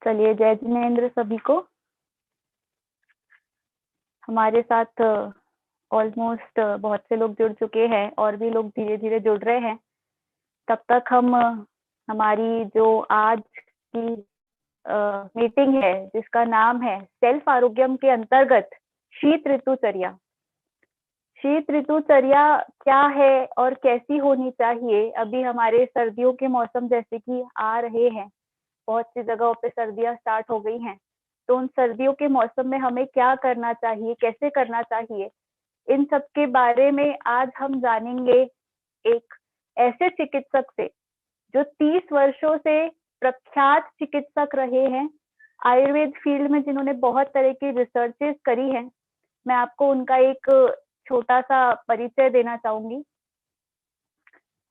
चलिए, जय जिनेन्द्र सभी को। हमारे साथ ऑलमोस्ट बहुत से लोग जुड़ चुके हैं और भी लोग धीरे धीरे जुड़ रहे हैं। तब तक हम हमारी जो आज की मीटिंग है जिसका नाम है सेल्फ आरोग्यम के अंतर्गत शीत ऋतुचर्या। शीत ऋतुचर्या क्या है और कैसी होनी चाहिए? अभी हमारे सर्दियों के मौसम जैसे कि आ रहे हैं, बहुत सी जगहों पे सर्दियां स्टार्ट हो गई हैं, तो उन सर्दियों के मौसम में हमें क्या करना चाहिए, कैसे करना चाहिए, इन सब के बारे में आज हम जानेंगे एक ऐसे चिकित्सक से जो 30 वर्षों से प्रख्यात चिकित्सक रहे हैं आयुर्वेद फील्ड में, जिन्होंने बहुत तरह की रिसर्चेस करी हैं। मैं आपको उनका एक छोटा सा परिचय देना चाहूंगी।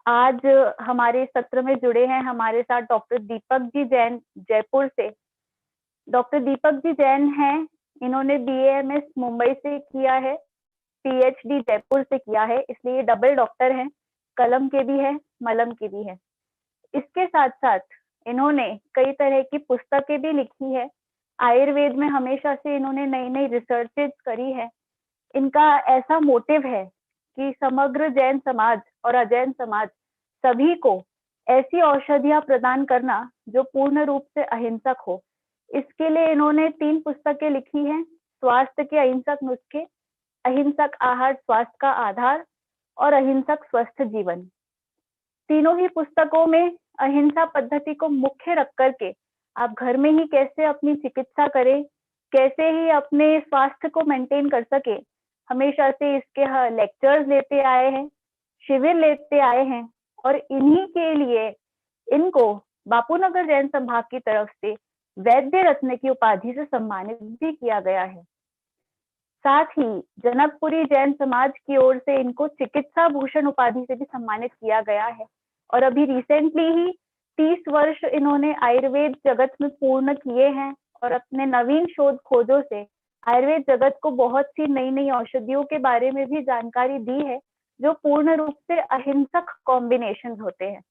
आज हमारे सत्र में जुड़े हैं हमारे साथ डॉक्टर दीपक जी जैन जयपुर से। डॉक्टर दीपक जी जैन हैं, इन्होंने BAMS मुंबई से किया है, PhD जयपुर से किया है, इसलिए ये डबल डॉक्टर हैं, कलम के भी है, मलम के भी है। इसके साथ साथ इन्होंने कई तरह की पुस्तकें भी लिखी है। आयुर्वेद में हमेशा से इन्होंने नई नई रिसर्चेस करी है। इनका ऐसा मोटिव है कि समग्र जैन समाज और अजैन समाज सभी को ऐसी औषधियां प्रदान करना जो पूर्ण रूप से अहिंसक हो। इसके लिए इन्होंने 3 पुस्तकें लिखी हैं: स्वास्थ्य के अहिंसक नुस्खे, अहिंसक आहार स्वास्थ्य का आधार और अहिंसक स्वस्थ जीवन। तीनों ही पुस्तकों में अहिंसा पद्धति को मुख्य रख करके आप घर में ही कैसे अपनी चिकित्सा करें, कैसे ही अपने स्वास्थ्य को मेंटेन कर सके, हमेशा से इसके लेक्चर्स लेते आए हैं, शिविर लेते आए हैं और इन्हीं के लिए इनको बापूनगर जैन संभाग की तरफ से वैद्य रत्न की उपाधि से सम्मानित भी किया गया है। साथ ही जनकपुरी जैन समाज की ओर से इनको चिकित्सा भूषण उपाधि से भी सम्मानित किया गया है। और अभी रिसेंटली ही 30 वर्ष इन्होंने आयुर्वेद जगत में पूर्ण किए हैं और अपने नवीन शोध खोजों से आयुर्वेद जगत को बहुत सी नई नई औषधियों के बारे में भी जानकारी दी है, जो पूर्ण रूप से अहिंसक कॉम्बिनेशन होते हैं।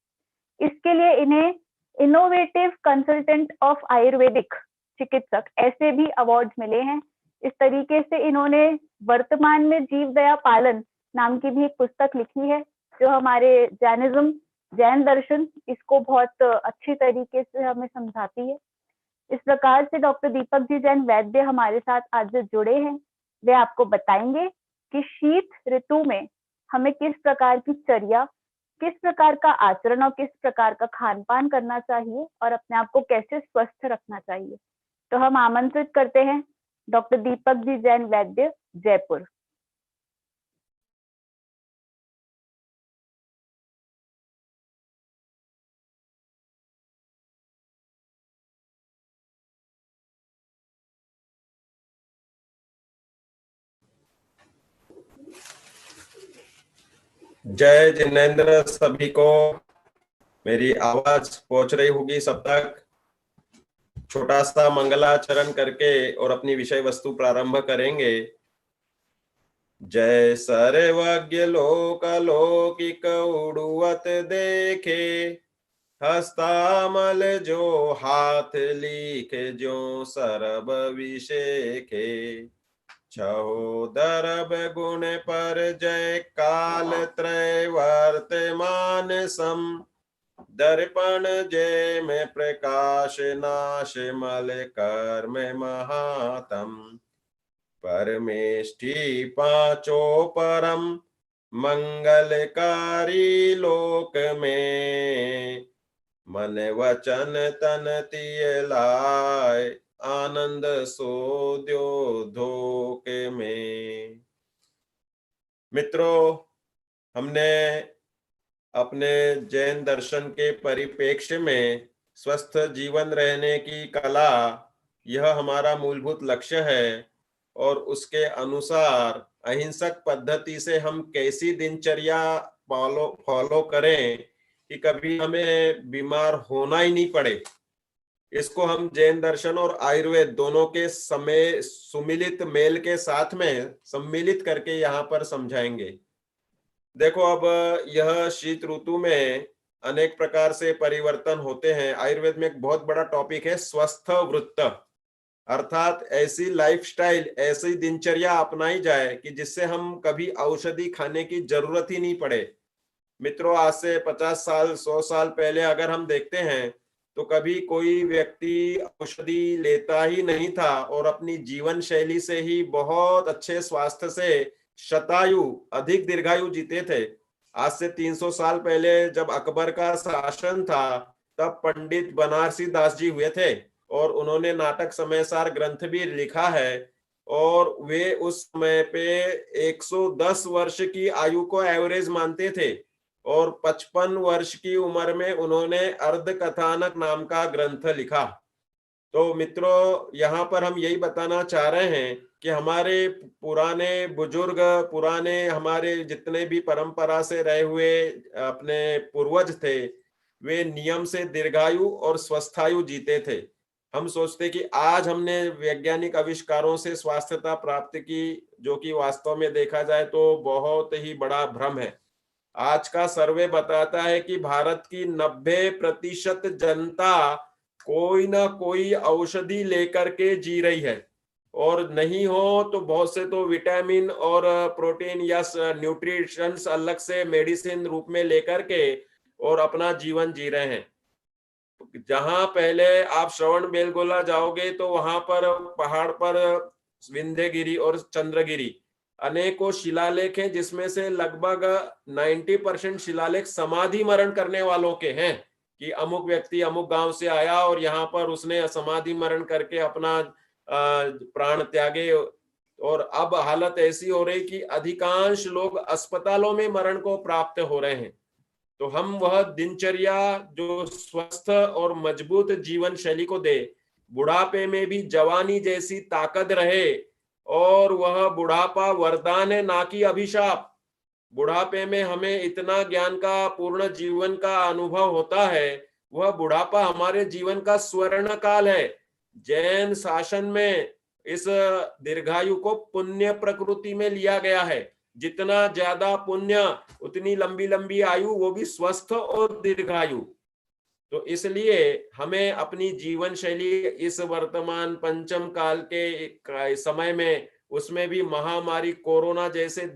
इसके लिए इन्हें इनोवेटिव कंसल्टेंट ऑफ आयुर्वेदिक चिकित्सक ऐसे भी अवार्ड मिले हैं। इस तरीके से इन्होंने वर्तमान में जीव दया पालन नाम की भी एक पुस्तक लिखी है, जो हमारे जैनिज्म, जैन दर्शन, इसको बहुत अच्छी तरीके से हमें समझाती है। इस प्रकार से डॉक्टर दीपक जी जैन वैद्य हमारे साथ आज जुड़े हैं। वे आपको बताएंगे कि शीत ऋतु में हमें किस प्रकार की चर्या, किस प्रकार का आचरण और किस प्रकार का खान पान करना चाहिए और अपने आप को कैसे स्वस्थ रखना चाहिए। तो हम आमंत्रित करते हैं डॉक्टर दीपक जी जैन वैद्य, जयपुर। जय जिनेन्द्र सभी को। मेरी आवाज पहुंच रही होगी सब तक। छोटा सा मंगलाचरण करके और अपनी विषय वस्तु प्रारंभ करेंगे। जय सर्वज्ञ लोक लौकिक उड़ुवत देखे, हस्तामल जो हाथ लिख जो सरब विषेखे, छहो दरब गुण पर जय काल त्रय वर्तमान सम, दर्पण जय में प्रकाश नाश मल कर्म महातम, परमेष्टि पांचो परम मंगलकारी लोक में, मन वचन तन तिय लाय आनंद सोद्यो धोक में। मित्रों, हमने अपने जैन दर्शन के परिप्रेक्ष्य में स्वस्थ जीवन रहने की कला, यह हमारा मूलभूत लक्ष्य है और उसके अनुसार अहिंसक पद्धति से हम कैसी दिनचर्या फॉलो करें कि कभी हमें बीमार होना ही नहीं पड़े। इसको हम जैन दर्शन और आयुर्वेद दोनों के समय सुमिलित मेल के साथ में सम्मिलित करके यहाँ पर समझाएंगे। देखो, अब यह शीत ऋतु में अनेक प्रकार से परिवर्तन होते हैं। आयुर्वेद में एक बहुत बड़ा टॉपिक है स्वस्थ वृत्त, अर्थात ऐसी लाइफस्टाइल, ऐसी दिनचर्या अपनाई जाए कि जिससे हम कभी औषधि खाने की जरूरत ही नहीं पड़े। मित्रों, आज से 50 साल 100 साल पहले अगर हम देखते हैं तो कभी कोई व्यक्ति औषधि लेता ही नहीं था और अपनी जीवन शैली से ही बहुत अच्छे स्वास्थ्य से शतायु, अधिक दीर्घायु जीते थे। आज से 300 साल पहले जब अकबर का शासन था, तब पंडित बनारसी दास जी हुए थे और उन्होंने नाटक समयसार ग्रंथ भी लिखा है। और वे उस समय पे 110 वर्ष की आयु को एवरेज मानते थे और 55 वर्ष की उम्र में उन्होंने अर्ध कथानक नाम का ग्रंथ लिखा। तो मित्रों, यहाँ पर हम यही बताना चाह रहे हैं कि हमारे पुराने बुजुर्ग, पुराने हमारे जितने भी परंपरा से रहे हुए अपने पूर्वज थे, वे नियम से दीर्घायु और स्वस्थायु जीते थे। हम सोचते कि आज हमने वैज्ञानिक आविष्कारों से स्वास्थ्यता प्राप्त की, जो कि वास्तव में देखा जाए तो बहुत ही बड़ा भ्रम है। आज का सर्वे बताता है कि भारत की 90% जनता कोई ना कोई औषधि लेकर के जी रही है, और नहीं हो तो बहुत से तो विटामिन और प्रोटीन या न्यूट्रिशंस अलग से मेडिसिन रूप में लेकर के और अपना जीवन जी रहे हैं। जहां पहले आप श्रवण बेलगोला जाओगे तो वहां पर पहाड़ पर विंध्यगिरी और चंद्रगिरी अनेकों शिलालेख हैं, जिसमें से लगभग 90% शिलालेख समाधि मरण करने वालों के हैं कि अमुक व्यक्ति अमुक गांव से आया और यहाँ पर उसने समाधि मरण करके अपना प्राण त्यागे। और अब हालत ऐसी हो रही कि अधिकांश लोग अस्पतालों में मरण को प्राप्त हो रहे हैं। तो हम वह दिनचर्या जो स्वस्थ और मजबूत जीवन शैली को दे, बुढ़ापे में भी जवानी जैसी ताकत रहे, और वह बुढ़ापा वरदान है ना कि अभिशाप। बुढ़ापे में हमें इतना ज्ञान का, पूर्ण जीवन का अनुभव होता है, वह बुढ़ापा हमारे जीवन का स्वर्ण काल है। जैन शासन में इस दीर्घायु को पुण्य प्रकृति में लिया गया है। जितना ज्यादा पुण्य उतनी लंबी लंबी आयु, वो भी स्वस्थ और दीर्घायु। तो इसलिए हमें अपनी जीवन शैली इस वर्तमान पंचम काल के समय में, उसमें भी महामारी कोरोना जैसे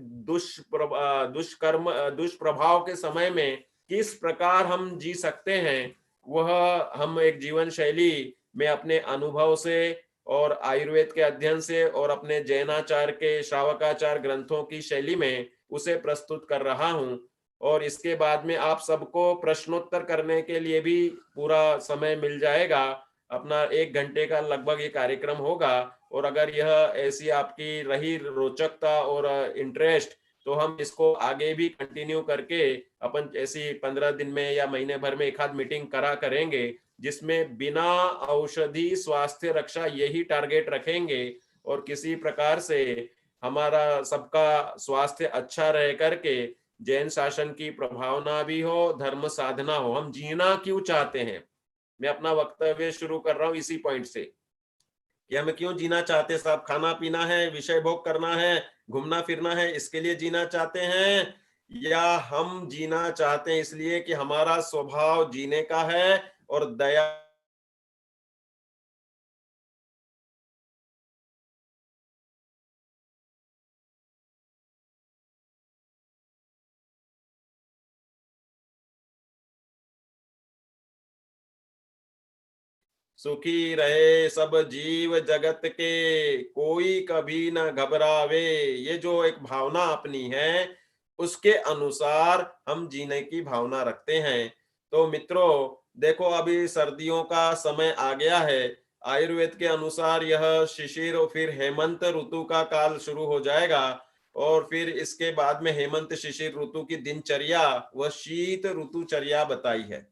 दुष्प्रभाव के समय में किस प्रकार हम जी सकते हैं, वह हम एक जीवन शैली में अपने अनुभव से और आयुर्वेद के अध्ययन से और अपने जैनाचार के श्रावकाचार ग्रंथों की शैली में उसे प्रस्तुत कर रहा हूं। और इसके बाद में आप सबको प्रश्नोत्तर करने के लिए भी पूरा समय मिल जाएगा। अपना 1 घंटे का लगभग ये कार्यक्रम होगा, और अगर यह ऐसी आपकी रही रोचकता और इंटरेस्ट, तो हम इसको आगे भी कंटिन्यू करके अपन ऐसी 15 दिन में या महीने भर में एक आध मीटिंग करेंगे, जिसमें बिना औषधि स्वास्थ्य रक्षा यही टारगेट रखेंगे, और किसी प्रकार से हमारा सबका स्वास्थ्य अच्छा रह करके जैन शासन की प्रभावना भी हो, धर्म साधना हो। हम जीना क्यों चाहते हैं? मैं अपना वक्तव्य शुरू कर रहा हूं इसी पॉइंट से कि हम क्यों जीना चाहते हैं साहब। खाना पीना है, विषय भोग करना है, घूमना फिरना है, इसके लिए जीना चाहते हैं, या हम जीना चाहते हैं इसलिए कि हमारा स्वभाव जीने का है और दया सुखी रहे सब जीव जगत के, कोई कभी न घबरावे। ये जो एक भावना अपनी है, उसके अनुसार हम जीने की भावना रखते हैं। तो मित्रों देखो, अभी सर्दियों का समय आ गया है। आयुर्वेद के अनुसार यह शिशिर और फिर हेमंत ऋतु का काल शुरू हो जाएगा, और फिर इसके बाद में हेमंत शिशिर ऋतु की दिनचर्या वह शीत ऋतुचर्या बताई है।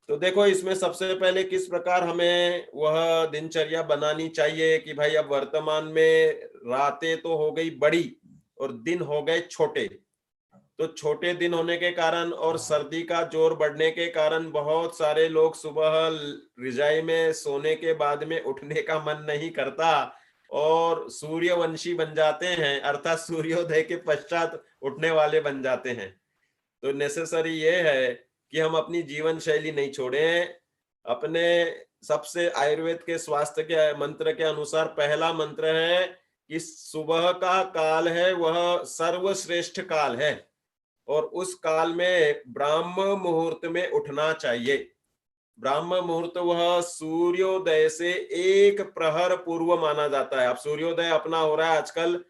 तो देखो, इसमें सबसे पहले किस प्रकार हमें वह दिनचर्या बनानी चाहिए कि भाई अब वर्तमान में रातें तो हो गई बड़ी और दिन हो गए छोटे। तो छोटे दिन होने के कारण और सर्दी का जोर बढ़ने के कारण बहुत सारे लोग सुबह रिजाई में सोने के बाद में उठने का मन नहीं करता और सूर्यवंशी बन जाते हैं, अर्थात सूर्योदय के पश्चात उठने वाले बन जाते हैं। तो नेसेसरी ये है कि हम अपनी जीवन शैली नहीं छोड़ें। अपने सबसे आयुर्वेद के स्वास्थ्य के मंत्र के अनुसार पहला मंत्र है कि सुबह का काल है वह सर्वश्रेष्ठ काल है, और उस काल में ब्राह्म मुहूर्त में उठना चाहिए। ब्राह्म मुहूर्त वह सूर्योदय से 1 प्रहर पूर्व माना जाता है। अब सूर्योदय अपना हो रहा है आजकल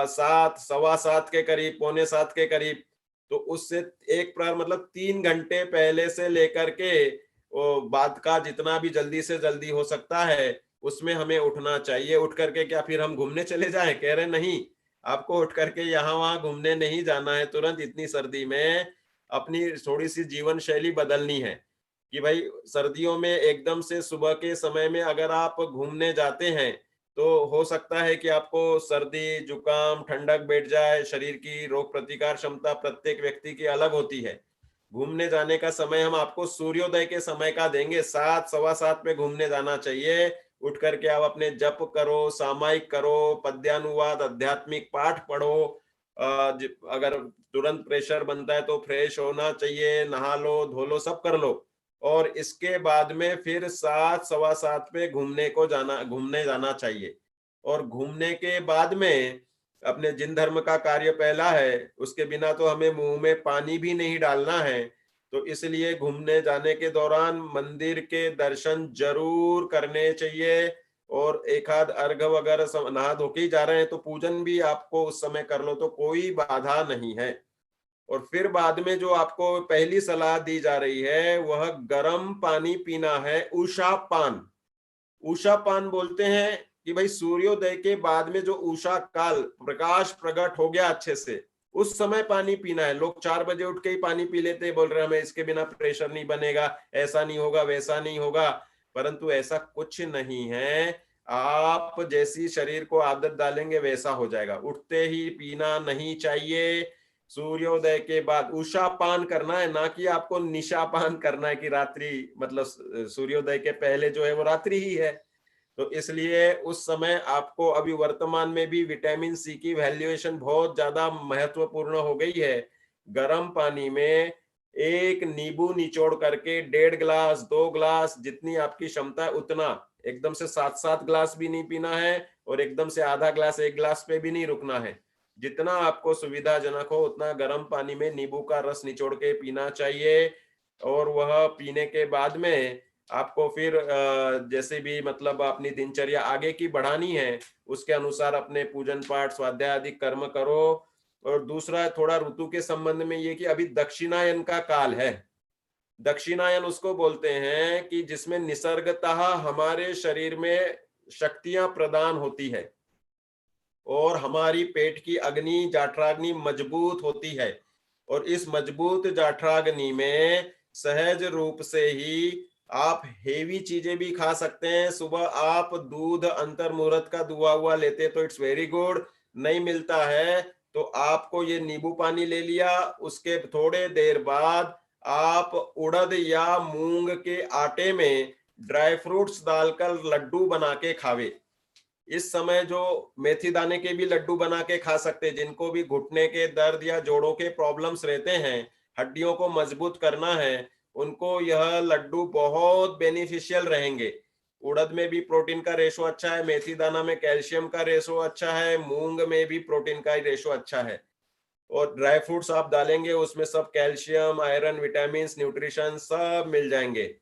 7, सवा 7 के करीब, पौने 7 के करीब, तो उससे 1 प्रहर मतलब 3 घंटे पहले से लेकर के वो बाद का जितना भी जल्दी से जल्दी हो सकता है उसमें हमें उठना चाहिए। उठ करके क्या फिर हम घूमने चले जाएं? कह रहे नहीं, आपको उठ करके यहाँ वहां घूमने नहीं जाना है तुरंत इतनी सर्दी में। अपनी थोड़ी सी जीवन शैली बदलनी है कि भाई सर्दियों में एकदम से सुबह के समय में अगर आप घूमने जाते हैं तो हो सकता है कि आपको सर्दी जुकाम ठंडक बैठ जाए। शरीर की रोग प्रतिकार क्षमता प्रत्येक व्यक्ति की अलग होती है। घूमने जाने का समय हम आपको सूर्योदय के समय का देंगे। 7, सवा 7 पे घूमने जाना चाहिए। उठ करके आप अपने जप करो, सामायिक करो, पद्यानुवाद आध्यात्मिक पाठ पढ़ो। अगर तुरंत प्रेशर बनता है तो फ्रेश होना चाहिए, नहा लो धो लो सब कर लो, और इसके बाद में फिर 7, सवा 7 पे घूमने जाना चाहिए। और घूमने के बाद में अपने जिन धर्म का कार्य पहला है उसके बिना तो हमें मुंह में पानी भी नहीं डालना है। तो इसलिए घूमने जाने के दौरान मंदिर के दर्शन जरूर करने चाहिए, और एक आध अर्घ वगैरह नहा धो के ही जा रहे हैं तो पूजन भी आपको उस समय कर लो तो कोई बाधा नहीं है। और फिर बाद में जो आपको पहली सलाह दी जा रही है वह गर्म पानी पीना है, उषा पान। उषा पान बोलते हैं कि भाई सूर्योदय के बाद में जो उषा काल प्रकाश प्रकट हो गया अच्छे से उस समय पानी पीना है। लोग 4 बजे उठ के ही पानी पी लेते हैं, बोल रहे हैं हमें इसके बिना प्रेशर नहीं बनेगा, ऐसा नहीं होगा वैसा नहीं होगा, परंतु ऐसा कुछ नहीं है। आप जैसी शरीर को आदत डालेंगे वैसा हो जाएगा। उठते ही पीना नहीं चाहिए। सूर्योदय के बाद उषा पान करना है, ना कि आपको निशा पान करना है कि रात्रि मतलब सूर्योदय के पहले जो है वो रात्रि ही है। तो इसलिए उस समय आपको अभी वर्तमान में भी विटामिन सी की वैल्यूएशन बहुत ज्यादा महत्वपूर्ण हो गई है। गर्म पानी में एक नींबू निचोड़ करके 1.5 गिलास 2 गिलास जितनी आपकी क्षमता है उतना, एकदम से 7-7 गिलास भी नहीं पीना है और एकदम से आधा गिलास 1 गिलास पे भी नहीं रुकना है। जितना आपको सुविधाजनक हो उतना गर्म पानी में नींबू का रस निचोड़ के पीना चाहिए। और वह पीने के बाद में आपको फिर जैसे भी मतलब अपनी दिनचर्या आगे की बढ़ानी है उसके अनुसार अपने पूजन पाठ स्वाध्याय आदि कर्म करो। और दूसरा थोड़ा ऋतु के संबंध में ये कि अभी दक्षिणायन का काल है। दक्षिणायन उसको बोलते हैं कि जिसमें निसर्गतः हमारे शरीर में शक्तियां प्रदान होती है और हमारी पेट की अग्नि जाठराग्नि मजबूत होती है। और इस मजबूत जाठराग्नि में सहज रूप से ही आप हेवी चीजें भी खा सकते हैं। सुबह आप दूध अंतर मुहूर्त का दुआ हुआ लेते तो इट्स वेरी गुड। नहीं मिलता है तो आपको ये नींबू पानी ले लिया, उसके थोड़े देर बाद आप उड़द या मूंग के आटे में ड्राई फ्रूट्स डालकर लड्डू बना के खावे। इस समय जो मेथी दाने के भी लड्डू बना के खा सकते हैं। जिनको भी घुटने के दर्द या जोड़ों के प्रॉब्लम्स रहते हैं, हड्डियों को मजबूत करना है, उनको यह लड्डू बहुत बेनिफिशियल रहेंगे। उड़द में भी प्रोटीन का रेशो अच्छा है, मेथी दाना में कैल्शियम का रेशो अच्छा है, मूंग में भी प्रोटीन का रेशो अच्छा है। और ड्राई फ्रूट्स आप डालेंगे उसमें सब कैल्शियम आयरन विटामिन न्यूट्रिशन सब मिल जाएंगे।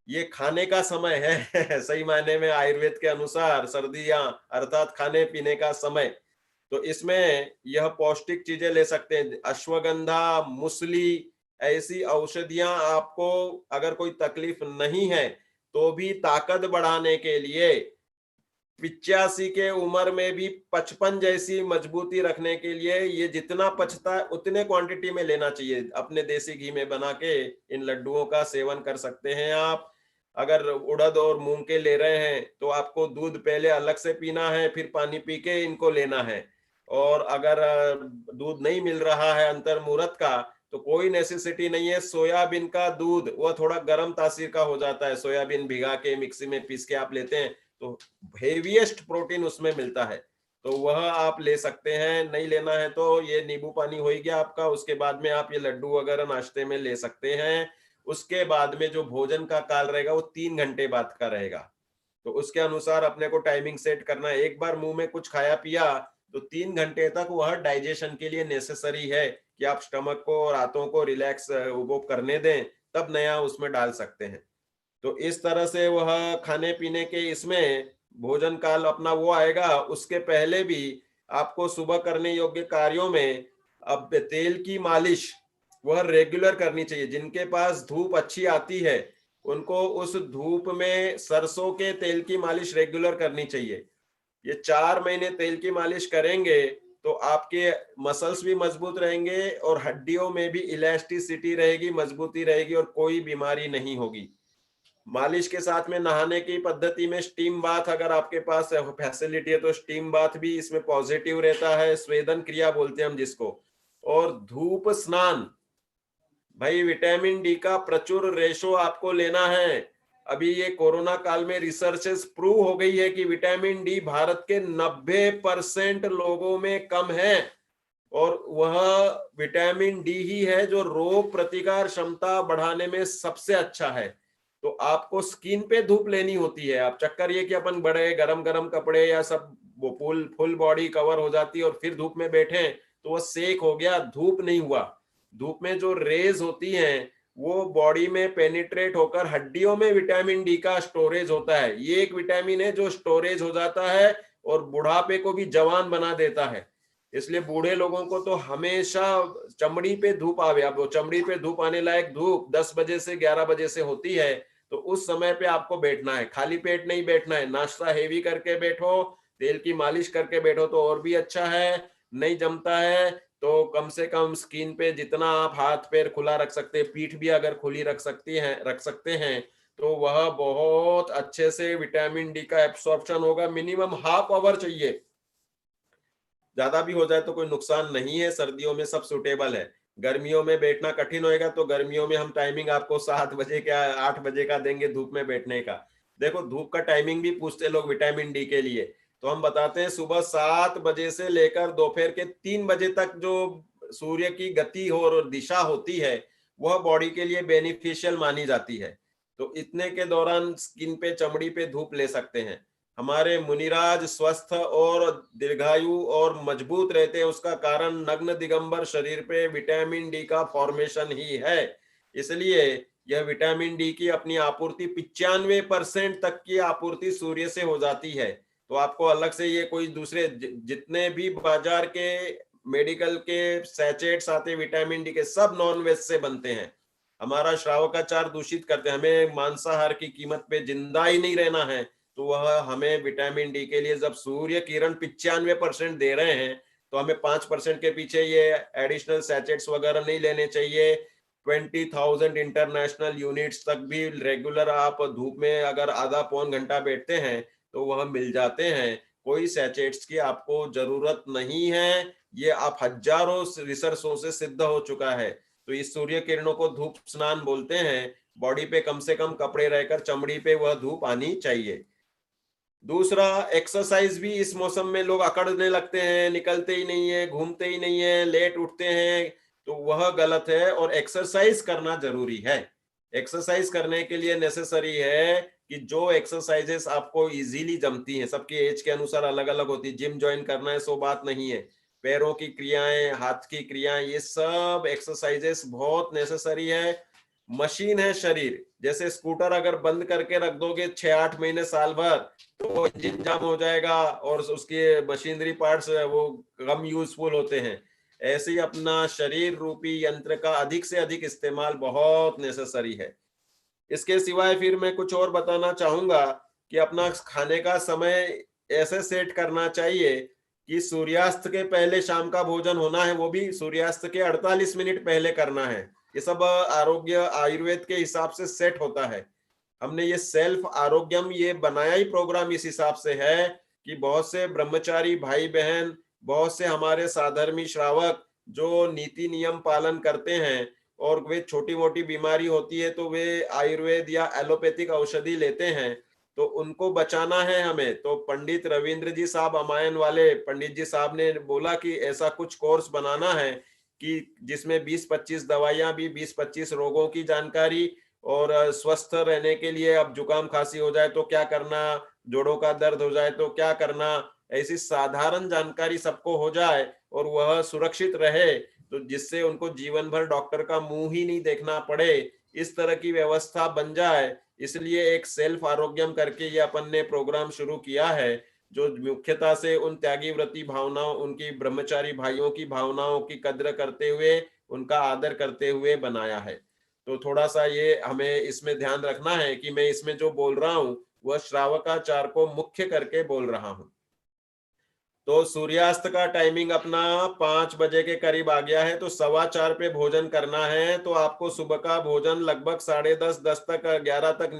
ये खाने का समय है सही मायने में आयुर्वेद के अनुसार सर्दियां अर्थात खाने पीने का समय। तो इसमें यह पौष्टिक चीजें ले सकते हैं। अश्वगंधा मुसली ऐसी औषधियां आपको अगर कोई तकलीफ नहीं है तो भी ताकत बढ़ाने के लिए 85 के उम्र में भी 55 जैसी मजबूती रखने के लिए ये जितना पचता है उतने क्वांटिटी में लेना चाहिए। अपने देसी घी में बना के इन लड्डुओं का सेवन कर सकते हैं आप। अगर उड़द और मूंग के ले रहे हैं तो आपको दूध पहले अलग से पीना है फिर पानी पी के इनको लेना है। और अगर दूध नहीं मिल रहा है अंतर मुहूर्त का तो कोई नेसेसिटी नहीं है। सोयाबीन का दूध वह थोड़ा गर्म तासीर का हो जाता है, सोयाबीन भिगा के मिक्सी में पीस के आप लेते हैं तो हेवीएस्ट प्रोटीन उसमें मिलता है, तो वह आप ले सकते हैं। नहीं लेना है तो ये नींबू पानी हो ही गया आपका, उसके बाद में आप ये लड्डू वगैरह नाश्ते में ले सकते हैं। उसके बाद में जो भोजन का काल रहेगा वो 3 घंटे बाद का रहेगा। तो उसके अनुसार अपने को टाइमिंग सेट करना है। एक बार मुंह में कुछ खाया पिया तो 3 घंटे तक वह डाइजेशन के लिए नेसेसरी है कि आप स्टमक को और हाथों को रिलैक्स वो करने दें, तब नया उसमें डाल सकते हैं। तो इस तरह से वह खाने पीने के इसमें भोजन काल अपना वो आएगा। उसके पहले भी आपको सुबह करने योग्य कार्यों में अब तेल की मालिश वह रेगुलर करनी चाहिए। जिनके पास धूप अच्छी आती है उनको उस धूप में सरसों के तेल की मालिश रेगुलर करनी चाहिए। ये 4 महीने तेल की मालिश करेंगे तो आपके मसल्स भी मजबूत रहेंगे और हड्डियों में भी इलास्टिसिटी रहेगी, मजबूती रहेगी और कोई बीमारी नहीं होगी। मालिश के साथ में नहाने की पद्धति में स्टीम बाथ अगर आपके पास फैसिलिटी है तो स्टीम बाथ भी इसमें पॉजिटिव रहता है, स्वेदन क्रिया बोलते हैं हम जिसको। और धूप स्नान, भाई विटामिन डी का प्रचुर रेशो आपको लेना है। अभी ये कोरोना काल में रिसर्चेस प्रूव हो गई है कि विटामिन डी भारत के 90% लोगों में कम है और वह विटामिन डी ही है जो रोग प्रतिकार क्षमता बढ़ाने में सबसे अच्छा है। तो आपको स्किन पे धूप लेनी होती है। आप चक्कर ये कि अपन बड़े गरम गरम कपड़े या सब वो फुल बॉडी कवर हो जाती है और फिर धूप में बैठे तो वह सेक हो गया, धूप नहीं हुआ। धूप में जो रेज होती हैं वो बॉडी में पेनिट्रेट होकर हड्डियों में विटामिन डी का स्टोरेज होता है। ये एक विटामिन है जो स्टोरेज हो जाता है और बुढ़ापे को भी जवान बना देता है। इसलिए बूढ़े लोगों को तो हमेशा चमड़ी पे धूप आवे। अब वो चमड़ी पे धूप आने लायक धूप 10 बजे से 11 बजे से होती है, तो उस समय पे आपको बैठना है, खाली पेट नहीं बैठना है। नाश्ता हेवी करके बैठो, तेल की मालिश करके बैठो तो और भी अच्छा है। नहीं जमता है तो कम से कम स्किन पे जितना आप हाथ पैर खुला रख सकते हैं, पीठ भी अगर खुली रख सकते हैं तो वह बहुत अच्छे से विटामिन डी का एब्सॉर्प्शन होगा। मिनिमम हाफ आवर चाहिए, ज्यादा भी हो जाए तो कोई नुकसान नहीं है। सर्दियों में सब सुटेबल है। गर्मियों में बैठना कठिन होएगा तो गर्मियों में हम टाइमिंग आपको 7 बजे का 8 बजे का देंगे धूप में बैठने का। देखो धूप का टाइमिंग भी पूछते लोग विटामिन डी के लिए, तो हम बताते हैं सुबह 7 बजे से लेकर दोपहर के 3 बजे तक जो सूर्य की गति हो और दिशा होती है वह बॉडी के लिए बेनिफिशियल मानी जाती है। तो इतने के दौरान स्किन पे चमड़ी पे धूप ले सकते हैं। हमारे मुनिराज स्वस्थ और दीर्घायु और मजबूत रहते हैं, उसका कारण नग्न दिगंबर शरीर पे विटामिन डी का फॉर्मेशन ही है। इसलिए यह विटामिन डी की अपनी आपूर्ति 95% तक की आपूर्ति सूर्य से हो जाती है। तो आपको अलग से ये कोई दूसरे जितने भी बाजार के मेडिकल के सैचेट्स आते हैं विटामिन डी के, सब नॉन वेज से बनते हैं। हमारा श्रावकाचार दूषित करते हैं, हमें मांसाहार की कीमत पे जिंदा ही नहीं रहना है। तो वह हमें विटामिन डी के लिए जब सूर्य किरण 95% दे रहे हैं तो हमें 5% के पीछे ये एडिशनल सैचेट्स वगैरह नहीं लेने चाहिए। 20,000 इंटरनेशनल यूनिट्स तक भी रेगुलर आप धूप में अगर आधा पौन घंटा बैठते हैं तो वह मिल जाते हैं। कोई सैचेट्स की आपको जरूरत नहीं है, ये आप हजारों रिसर्चों से सिद्ध हो चुका है। तो इस सूर्य किरणों को धूप स्नान बोलते हैं। बॉडी पे कम से कम कपड़े रहकर चमड़ी पे वह धूप आनी चाहिए। दूसरा, एक्सरसाइज भी इस मौसम में लोग अकड़ने लगते हैं, निकलते ही नहीं है, घूमते ही नहीं है, लेट उठते हैं, तो वह गलत है। और एक्सरसाइज करना जरूरी है। एक्सरसाइज करने के लिए नेसेसरी है कि जो एक्सरसाइजेस आपको इजीली जमती हैं, सबकी एज के अनुसार अलग अलग होती है। जिम ज्वाइन करना है सो बात नहीं है, पैरों की क्रियाएं, हाथ की क्रियाएं, ये सब एक्सरसाइजेस बहुत नेसेसरी है। मशीन है शरीर, जैसे स्कूटर अगर बंद करके रख दोगे 6-8 महीने साल भर तो इंजन जाम हो जाएगा और उसके मशीनरी पार्ट्स वो कम यूजफुल होते हैं। ऐसे ही अपना शरीर रूपी यंत्र का अधिक से अधिक इस्तेमाल बहुत नेसेसरी है। इसके सिवाय फिर मैं कुछ और बताना चाहूंगा कि अपना खाने का समय ऐसे सेट करना चाहिए कि सूर्यास्त के पहले शाम का भोजन होना है, वो भी सूर्यास्त के 48 मिनट पहले करना है। ये सब आरोग्य आयुर्वेद के हिसाब से सेट होता है। हमने ये सेल्फ आरोग्यम ये बनाया ही प्रोग्राम इस हिसाब से है कि बहुत से ब्रह्मचारी भाई बहन, बहुत से हमारे साधर्मी श्रावक जो नीति नियम पालन करते हैं और वे छोटी मोटी बीमारी होती है तो वे आयुर्वेद या एलोपैथिक औषधि लेते हैं, तो उनको बचाना है हमें। तो पंडित रविंद्र जी साहब अमायन वाले पंडित जी साहब ने बोला कि ऐसा कुछ कोर्स बनाना है कि जिसमें 20-25 दवाइयां भी, 20-25 रोगों की जानकारी, और स्वस्थ रहने के लिए अब जुकाम खांसी हो जाए तो क्या करना, जोड़ों का दर्द हो जाए तो क्या करना, ऐसी साधारण जानकारी सबको हो जाए और वह सुरक्षित रहे, तो जिससे उनको जीवन भर डॉक्टर का मुंह ही नहीं देखना पड़े, इस तरह की व्यवस्था बन जाए। इसलिए एक सेल्फ आरोग्यम करके ये अपन ने प्रोग्राम शुरू किया है, जो मुख्यतः से उन त्यागी व्रती भावनाओं, उनकी ब्रह्मचारी भाइयों की भावनाओं की कद्र करते हुए, उनका आदर करते हुए बनाया है। तो थोड़ा सा ये हमें इसमें ध्यान रखना है कि मैं इसमें जो बोल रहा हूं वह श्रावकाचार को मुख्य करके बोल रहा हूं। तो सूर्यास्त का टाइमिंग अपना 5 बजे के करीब आ गया है, तो 4:15 पे भोजन करना है। तो आपको सुबह का भोजन लगभग 10:30, 10 तक, 11 तक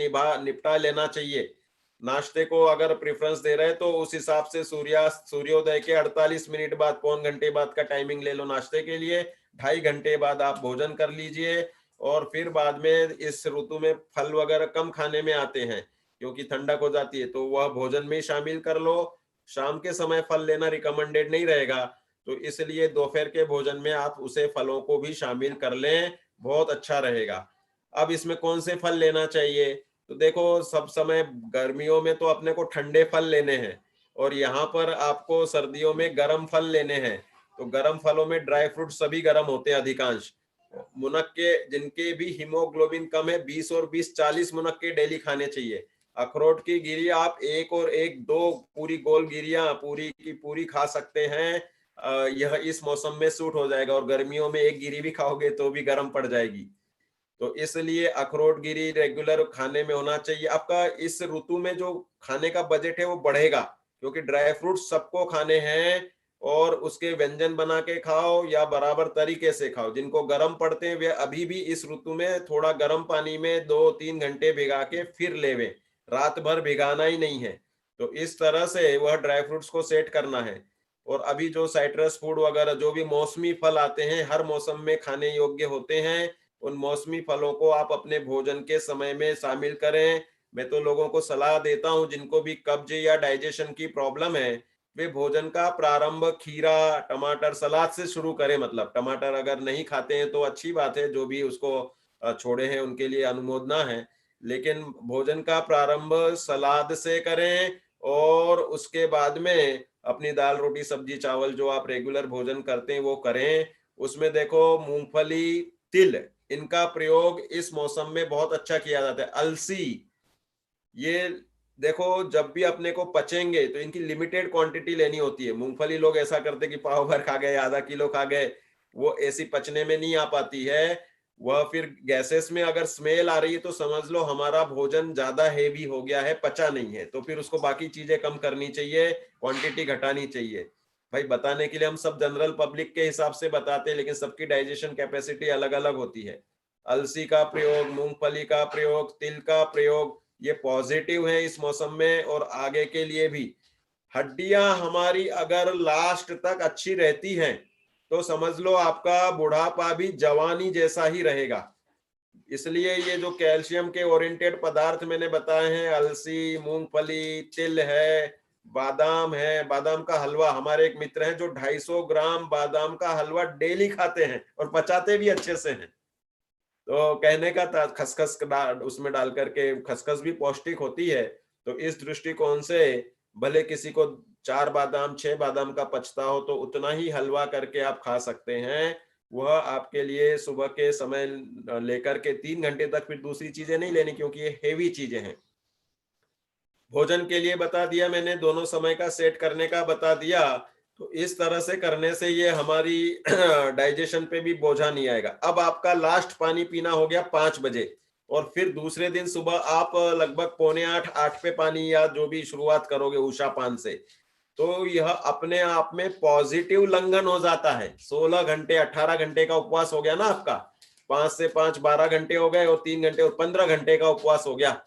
निपटा लेना चाहिए। नाश्ते को अगर प्रेफरेंस दे रहे हैं तो उस हिसाब से सूर्योदय के 48 मिनट बाद, पौन घंटे बाद का टाइमिंग ले लो नाश्ते के लिए। 2.5 घंटे बाद आप भोजन कर लीजिए। और फिर बाद में इस ऋतु में फल वगैरह कम खाने में आते हैं क्योंकि ठंडक हो जाती है, तो वह भोजन में शामिल कर लो। शाम के समय फल लेना रिकमेंडेड नहीं रहेगा, तो इसलिए दोपहर के भोजन में आप उसे फलों को भी शामिल कर लें, बहुत अच्छा रहेगा। अब इसमें कौन से फल लेना चाहिए, तो देखो सब समय गर्मियों में तो अपने को ठंडे फल लेने हैं, और यहाँ पर आपको सर्दियों में गर्म फल लेने हैं। तो गर्म फलों में ड्राई फ्रूट सभी गर्म होते हैं अधिकांश। मुनक्के जिनके भी हीमोग्लोबिन कम है, 20 और 20 40 मुनक्के डेली खाने चाहिए। अखरोट की गिरी आप 1 और 1 2 पूरी गोल गिरियां पूरी की पूरी खा सकते हैं। यह इस मौसम में सूट हो जाएगा, और गर्मियों में एक गिरी भी खाओगे तो भी गर्म पड़ जाएगी। तो इसलिए अखरोट गिरी रेगुलर खाने में होना चाहिए। आपका इस ऋतु में जो खाने का बजट है वो बढ़ेगा, क्योंकि ड्राई फ्रूट सबको खाने हैं, और उसके व्यंजन बना के खाओ या बराबर तरीके से खाओ। जिनको गर्म पड़ते हैं वे अभी भी इस ऋतु में थोड़ा गर्म पानी में 2-3 घंटे भिगा के फिर लेवे, रात भर भिगाना ही नहीं है। तो इस तरह से वह ड्राई फ्रूट्स को सेट करना है। और अभी जो साइट्रस फूड वगैरह जो भी मौसमी फल आते हैं, हर मौसम में खाने योग्य होते हैं, उन मौसमी फलों को आप अपने भोजन के समय में शामिल करें। मैं तो लोगों को सलाह देता हूं, जिनको भी कब्ज या डाइजेशन की प्रॉब्लम है, वे भोजन का प्रारंभ खीरा, टमाटर, सलाद से शुरू करें। मतलब टमाटर अगर नहीं खाते हैं तो अच्छी बात है, जो भी उसको छोड़े हैं उनके लिए अनुमोदना है, लेकिन भोजन का प्रारंभ सलाद से करें, और उसके बाद में अपनी दाल रोटी सब्जी चावल जो आप रेगुलर भोजन करते हैं वो करें। उसमें देखो मूंगफली, तिल, इनका प्रयोग इस मौसम में बहुत अच्छा किया जाता है। अलसी, ये देखो जब भी अपने को पचेंगे तो इनकी लिमिटेड क्वांटिटी लेनी होती है। मूंगफली लोग ऐसा करते कि पाव भर खा गए, आधा किलो खा गए, वो ऐसी पचने में नहीं आ पाती है। वह फिर गैसेस में अगर स्मेल आ रही है तो समझ लो हमारा भोजन ज्यादा हेवी हो गया है, पचा नहीं है, तो फिर उसको बाकी चीजें कम करनी चाहिए, क्वांटिटी घटानी चाहिए। भाई बताने के लिए हम सब जनरल पब्लिक के हिसाब से बताते हैं, लेकिन सबकी डाइजेशन कैपेसिटी अलग अलग होती है। अलसी का प्रयोग, मूंगफली का प्रयोग, तिल का प्रयोग, ये पॉजिटिव है इस मौसम में और आगे के लिए भी। हड्डियां हमारी अगर लास्ट तक अच्छी रहती हैं तो समझ लो आपका बुढ़ापा भी जवानी जैसा ही रहेगा। इसलिए ये जो कैल्शियम के ओरिएंटेड पदार्थ मैंने बताए हैं, अलसी, मूंगफली, तिल है, बादाम है, बादाम का हलवा, हमारे एक मित्र हैं जो 250 ग्राम बादाम का हलवा डेली खाते हैं और पचाते भी अच्छे से हैं। तो कहने का था खसखस उसमें डाल करके, खसखस भी पौष्टिक होती है। तो इस दृष्टिकोण से भले किसी को 4 बादाम 6 बादाम का पचता हो तो उतना ही हलवा करके आप खा सकते हैं। वह आपके लिए सुबह के समय लेकर के 3 घंटे तक फिर दूसरी चीजें नहीं लेनी, क्योंकि ये हेवी चीजें हैं। भोजन के लिए बता दिया मैंने, दोनों समय का सेट करने का बता दिया। तो इस तरह से करने से ये हमारी डाइजेशन पे भी बोझा नहीं आएगा। अब आपका लास्ट पानी पीना हो गया 5 बजे, और फिर दूसरे दिन सुबह आप लगभग 7:45 8 पे पानी या जो भी शुरुआत करोगे उषा पान से, तो यह अपने आप में पॉजिटिव लंघन हो जाता है। 16 घंटे 18 घंटे का उपवास हो गया ना आपका, 5 से 5 12 घंटे हो गए, और 3 घंटे और 15 घंटे का उपवास हो गया।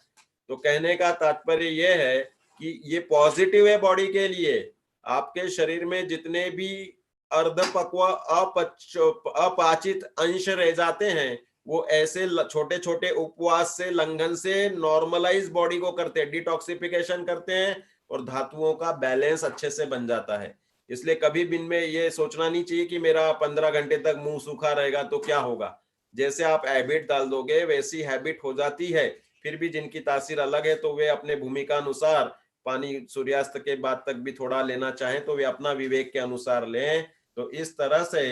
तो कहने का तात्पर्य यह है कि ये पॉजिटिव है बॉडी के लिए। आपके शरीर में जितने भी अर्धपक्व अपाचित अंश रह जाते हैं, वो ऐसे छोटे छोटे उपवास से, लंघन से नॉर्मलाइज बॉडी को करते हैं, डिटॉक्सिफिकेशन करते हैं, और धातुओं का बैलेंस अच्छे से बन जाता है। इसलिए कभी दिन में ये सोचना नहीं चाहिए कि मेरा 15 घंटे तक मुंह सूखा रहेगा तो क्या होगा। जैसे आप हैबिट डाल दोगे वैसी हैबिट हो जाती है। फिर भी जिनकी तासीर अलग है तो वे अपने भूमिका अनुसार पानी सूर्यास्त के बाद तक भी थोड़ा लेना चाहें तो वे अपना विवेक के अनुसार लें। तो इस तरह से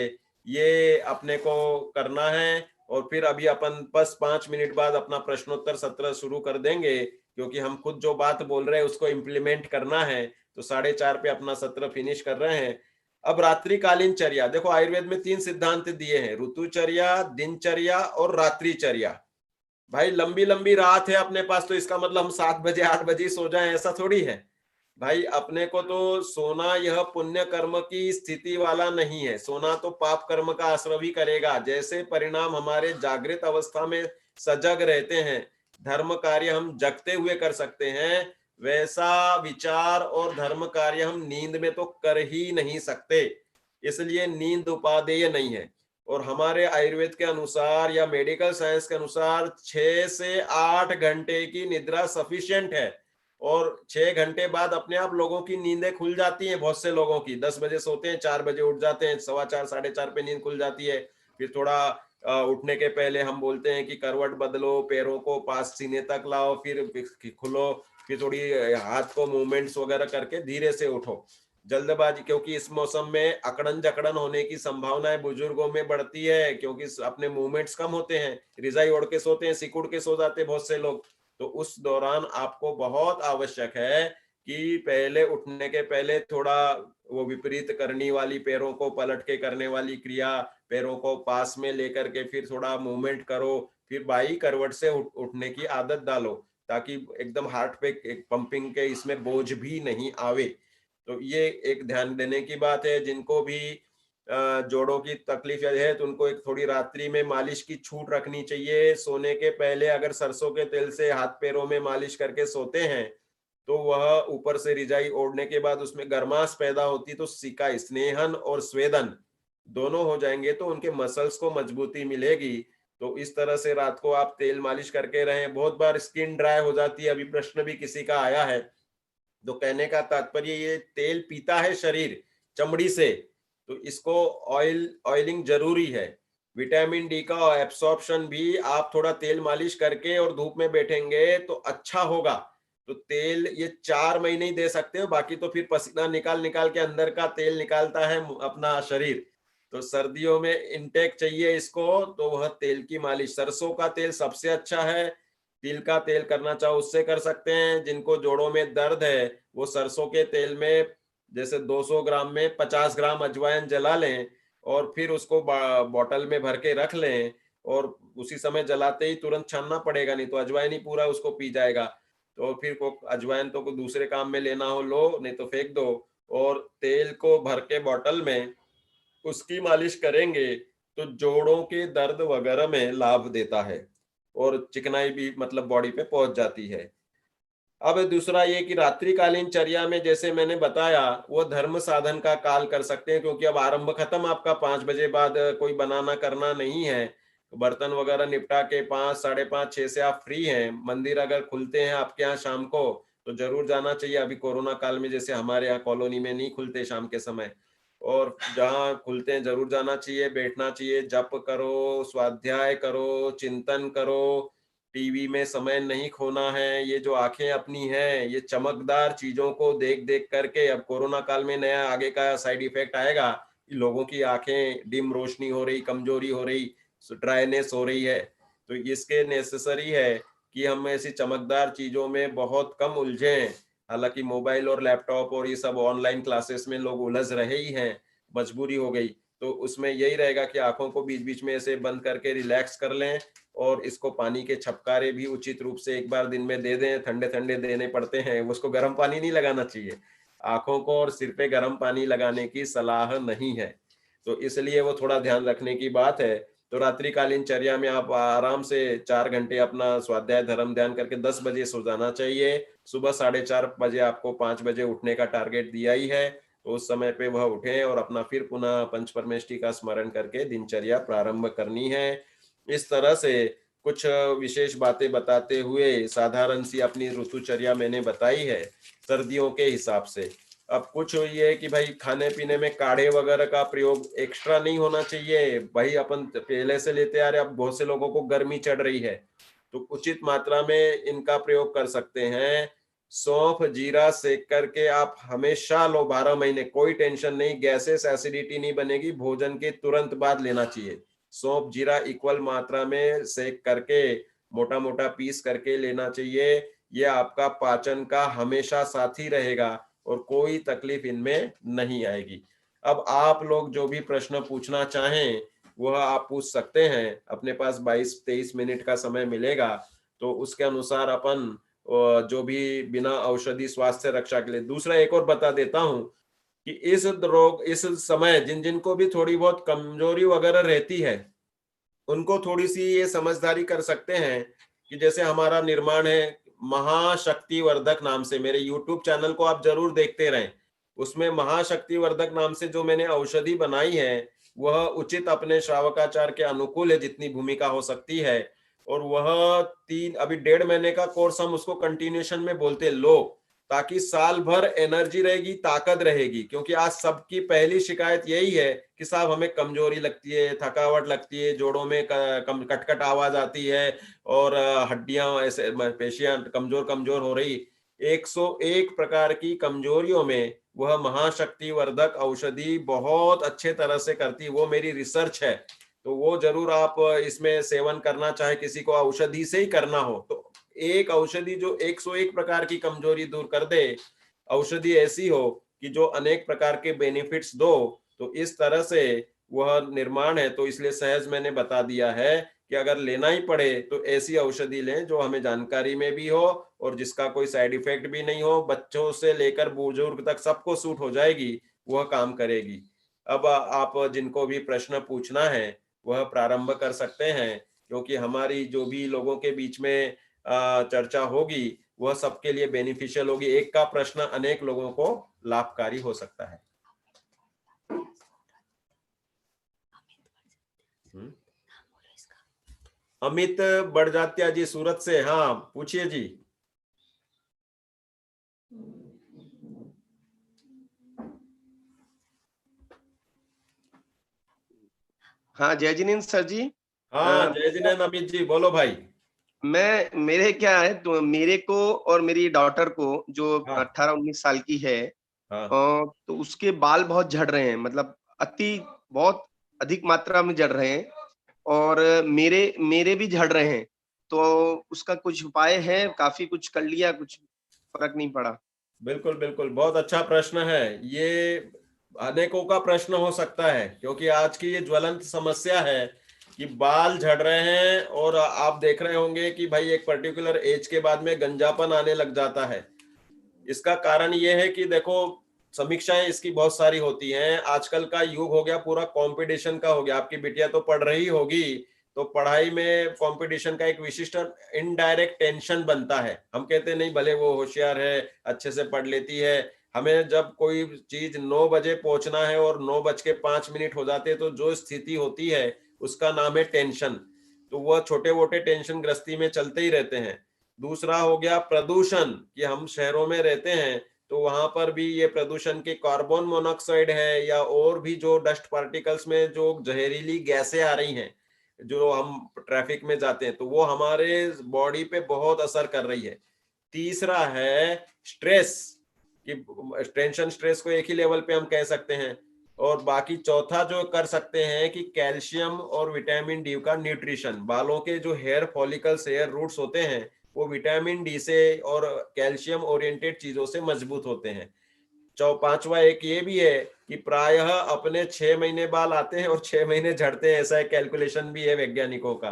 ये अपने को करना है। और फिर अभी अपन बस 5 मिनट बाद अपना प्रश्नोत्तर सत्र शुरू कर देंगे, क्योंकि हम खुद जो बात बोल रहे हैं उसको इम्प्लीमेंट करना है। तो 4:30 पे अपना सत्र फिनिश कर रहे हैं। अब रात्रिकालीन चर्या, देखो आयुर्वेद में 3 सिद्धांत दिए हैं, ऋतुचर्या, दिनचर्या और रात्रिचर्या। भाई लंबी लंबी रात है अपने पास तो इसका मतलब हम 7 बजे 8 बजे ही सो जाएं, ऐसा थोड़ी है। भाई अपने को तो सोना यह पुण्य कर्म की स्थिति वाला नहीं है, सोना तो पाप कर्म का आश्रय भी करेगा। जैसे परिणाम हमारे जागृत अवस्था में सजग रहते हैं, धर्म कार्य हम जगते हुए कर सकते हैं, वैसा विचार और धर्म कार्य हम नींद में तो कर ही नहीं सकते। इसलिए नींद उपादेय नहीं है। और हमारे आयुर्वेद के अनुसार या मेडिकल साइंस के अनुसार 6 से 8 घंटे की निद्रा सफिशिएंट है। और 6 घंटे बाद अपने आप लोगों की नींदें खुल जाती हैं। बहुत से लोगों की 10 बजे सोते हैं, 4 बजे उठ जाते हैं, 4:15 4:30 पे नींद खुल जाती है। फिर थोड़ा उठने के पहले हम बोलते हैं कि करवट बदलो, पैरों को पास सीने तक लाओ, फिर खुलो, फिर थोड़ी हाथ को मूवमेंट्स वगैरह करके धीरे से उठो। जल्दबाजी, क्योंकि इस मौसम में अकड़न जकड़न होने की संभावनाएं बुजुर्गों में बढ़ती है, क्योंकि अपने मूवमेंट्स कम होते हैं, रिजाई ओढ़ के सोते हैं, सिकुड़ के सो जाते हैं बहुत से लोग। तो उस दौरान आपको बहुत आवश्यक है कि पहले उठने के पहले थोड़ा वो विपरीत करनी वाली, पैरों को पलट के करने वाली क्रिया, पैरों को पास में लेकर के फिर थोड़ा मूवमेंट करो, फिर बाई करवट से उठने की आदत डालो, ताकि एकदम हार्ट पे एक पंपिंग के इसमें बोझ भी नहीं आवे। तो ये एक ध्यान देने की बात है। जिनको भी जोड़ों की तकलीफ है तो उनको एक थोड़ी रात्रि में मालिश की छूट रखनी चाहिए। सोने के पहले अगर सरसों के तेल से हाथ पैरों में मालिश करके सोते हैं तो वह ऊपर से रिजाई ओढ़ने के बाद उसमें गर्माश पैदा होती, तो सिका स्नेहन और स्वेदन दोनों हो जाएंगे तो उनके मसल्स को मजबूती मिलेगी। तो इस तरह से रात को आप तेल मालिश करके रहें। बहुत बार स्किन ड्राई हो जाती है, अभी प्रश्न भी किसी का आया है। तो कहने का तात्पर्य, ये तेल पीता है शरीर चमड़ी से, तो इसको ऑयलिंग जरूरी है। विटामिन डी का एब्सॉर्प्शन भी आप थोड़ा तेल मालिश करके और धूप में बैठेंगे तो अच्छा होगा। तो तेल ये 4 महीने ही दे सकते हो, बाकी तो फिर पसीना निकाल निकाल के अंदर का तेल निकालता है अपना शरीर। तो सर्दियों में इनटेक चाहिए इसको, तो वह तेल की मालिश, सरसों का तेल सबसे अच्छा है। तिल का तेल करना चाहो उससे कर सकते हैं। जिनको जोड़ों में दर्द है वो सरसों के तेल में जैसे 200 ग्राम में 50 ग्राम अजवाइन जला लें और फिर उसको बॉटल में भर के रख लें, और उसी समय जलाते ही तुरंत छानना पड़ेगा, नहीं तो अजवाइन ही पूरा उसको पी जाएगा। तो फिर को अजवाइन तो को दूसरे काम में लेना हो लो, नहीं तो फेंक दो। और तेल को भर के बॉटल में उसकी मालिश करेंगे तो जोड़ों के दर्द वगैरह में लाभ देता है और चिकनाई भी मतलब बॉडी पे पहुंच जाती है। अब दूसरा ये कि रात्रिकालीन चर्या में जैसे मैंने बताया वो धर्म साधन का काल कर सकते हैं, क्योंकि अब आरंभ खत्म आपका, 5 बजे बाद कोई बनाना करना नहीं है। तो बर्तन वगैरह निपटा के 5 5:30 6 से आप फ्री हैं। मंदिर अगर खुलते हैं आपके यहाँ शाम को तो जरूर जाना चाहिए। अभी कोरोना काल में जैसे हमारे यहाँ कॉलोनी में नहीं खुलते शाम के समय, और जहाँ खुलते हैं जरूर जाना चाहिए, बैठना चाहिए, जप करो, स्वाध्याय करो, चिंतन करो। टीवी में समय नहीं खोना है। ये जो आंखें अपनी हैं ये चमकदार चीजों को देख देख करके, अब कोरोना काल में नया आगे का साइड इफेक्ट आएगा, लोगों की आंखें डिम रोशनी हो रही, कमजोरी हो रही, ड्राइनेस हो रही है। तो इसके नेसेसरी है कि हम ऐसी चमकदार चीजों में बहुत कम उलझें। हालांकि मोबाइल और लैपटॉप और ये सब ऑनलाइन क्लासेस में लोग उलझ रहे ही हैं, मजबूरी हो गई। तो उसमें यही रहेगा कि आंखों को बीच बीच में ऐसे बंद करके रिलैक्स कर लें, और इसको पानी के छपकारे भी उचित रूप से एक बार दिन में दे दें। ठंडे ठंडे देने पड़ते हैं, उसको गर्म पानी नहीं लगाना चाहिए। आंखों को और सिर पे गर्म पानी लगाने की सलाह नहीं है। तो इसलिए वो थोड़ा ध्यान रखने की बात है। तो रात्रिकालीन चर्या में आप आराम से 4 घंटे अपना स्वाध्याय धर्म ध्यान करके 10 बजे सो जाना चाहिए। सुबह 4:30 बजे आपको 5 बजे उठने का टारगेट दिया ही है, तो उस समय पे वह उठें और अपना फिर पुनः पंच परमेष्टि का स्मरण करके दिनचर्या प्रारंभ करनी है। इस तरह से कुछ विशेष बातें बताते हुए साधारण सी अपनी ऋतुचर्या मैंने बताई है सर्दियों के हिसाब से। अब कुछ ये है कि भाई खाने पीने में काढ़े वगैरह का प्रयोग एक्स्ट्रा नहीं होना चाहिए। भाई अपन पहले से लेते आ रहे, अब बहुत से लोगों को गर्मी चढ़ रही है तो उचित मात्रा में इनका प्रयोग कर सकते हैं। सौंफ जीरा सेक करके आप हमेशा लो, 12 महीने, कोई टेंशन नहीं, गैसेस एसिडिटी नहीं बनेगी। भोजन के तुरंत बाद लेना चाहिए। सौंफ जीरा इक्वल मात्रा में सेक करके मोटा मोटा पीस करके लेना चाहिए। ये आपका पाचन का हमेशा साथी रहेगा और कोई तकलीफ इनमें नहीं आएगी। अब आप लोग जो भी प्रश्न पूछना चाहें वह आप पूछ सकते हैं। अपने पास 22-23 मिनट का समय मिलेगा तो उसके अनुसार अपन जो भी बिना औषधि स्वास्थ्य रक्षा के लिए। दूसरा एक और बता देता हूं कि इस समय जिन जिन को भी थोड़ी बहुत कमजोरी वगैरह रहती है उनको थोड़ी सी ये समझदारी कर सकते हैं कि जैसे हमारा निर्माण है महाशक्तिवर्धक नाम से, मेरे YouTube चैनल को आप जरूर देखते रहें। उसमें महाशक्तिवर्धक नाम से जो मैंने औषधि बनाई है वह उचित अपने श्रावकाचार के अनुकूल है जितनी भूमिका हो सकती है। और वह अभी 1.5 महीने का कोर्स हम उसको कंटिन्यूएशन में बोलते लो, ताकि साल भर एनर्जी रहेगी, ताकत रहेगी। क्योंकि आज सबकी पहली शिकायत यही है कि साहब हमें कमजोरी लगती है, थकावट लगती है, जोड़ों में कटकट आवाज आती है और हड्डियां ऐसे पेशियां कमजोर कमजोर हो रही। 101 प्रकार की कमजोरियों में वह महाशक्तिवर्धक औषधि बहुत अच्छे तरह से करती है। वो मेरी रिसर्च है, तो वो जरूर आप इसमें सेवन करना चाहे, किसी को औषधि से ही करना हो तो एक औषधि जो 101 प्रकार की कमजोरी दूर कर दे, औषधि ऐसी हो कि जो अनेक प्रकार के बेनिफिट्स दो, तो इस तरह से वह निर्माण है। तो इसलिए सहज मैंने बता दिया है कि अगर लेना ही पड़े तो ऐसी औषधि लें जो हमें जानकारी में भी हो और जिसका कोई साइड इफेक्ट भी नहीं हो, बच्चों से लेकर बुजुर्ग तक सबको सूट हो जाएगी, वह काम करेगी। अब आप जिनको भी प्रश्न पूछना है वह प्रारंभ कर सकते हैं, क्योंकि हमारी जो भी लोगों के बीच में चर्चा होगी वह सबके लिए बेनिफिशियल होगी। एक का प्रश्न अनेक लोगों को लाभकारी हो सकता है। अमित बड़जात्या जी सूरत से, हाँ पूछिए जी। हाँ जय जिनेन्द्र सर जी। हाँ जय जिनेन्द्र अमित जी, बोलो भाई। मेरे क्या है, तो मेरे को और मेरी डॉटर को जो हाँ 18-19 साल की है, हाँ तो उसके बाल बहुत झड़ रहे हैं, मतलब बहुत अधिक मात्रा में झड़ रहे हैं और मेरे मेरे भी झड़ रहे हैं। तो उसका कुछ उपाय है? काफी कुछ कर लिया, कुछ फर्क नहीं पड़ा। बिल्कुल बिल्कुल, बहुत अच्छा प्रश्न है ये। अनेकों का प्रश्न हो सकता है क्योंकि आज की ये ज्वलंत समस्या है कि बाल झड़ रहे हैं और आप देख रहे होंगे कि भाई एक पर्टिकुलर एज के बाद में गंजापन आने लग जाता है। इसका कारण ये है कि देखो, समीक्षाएं इसकी बहुत सारी होती हैं। आजकल का युग हो गया पूरा कंपटीशन का हो गया। आपकी बिटिया तो पढ़ रही होगी, तो पढ़ाई में कंपटीशन का एक विशिष्ट इनडायरेक्ट टेंशन बनता है। हम कहते नहीं भले वो होशियार है, अच्छे से पढ़ लेती है, हमें जब कोई चीज 9 बजे पहुंचना है और 9:05 हो जाते हैं तो जो स्थिति होती है उसका नाम है टेंशन। तो वह छोटे मोटे टेंशन ग्रस्ती में चलते ही रहते हैं। दूसरा हो गया प्रदूषण, कि हम शहरों में रहते हैं तो वहां पर भी ये प्रदूषण के कार्बन मोनोऑक्साइड है या और भी जो डस्ट पार्टिकल्स में जो जहरीली गैसें आ रही हैं, जो हम ट्रैफिक में जाते हैं, तो वो हमारे बॉडी पे बहुत असर कर रही है। तीसरा है स्ट्रेस, कि टेंशन स्ट्रेस को एक ही लेवल पे हम कह सकते हैं। और बाकी चौथा जो कर सकते हैं कि कैल्शियम और विटामिन डी का न्यूट्रिशन। बालों के जो हेयर फॉलिकल्स, हेयर रूट्स होते हैं, वो विटामिन डी से और कैल्शियम ओरिएंटेड चीजों से मजबूत होते हैं। पांचवा एक ये भी है कि प्रायः अपने 6 महीने बाल आते हैं और 6 महीने झड़ते हैं, ऐसा एक कैलकुलेशन भी है वैज्ञानिकों का।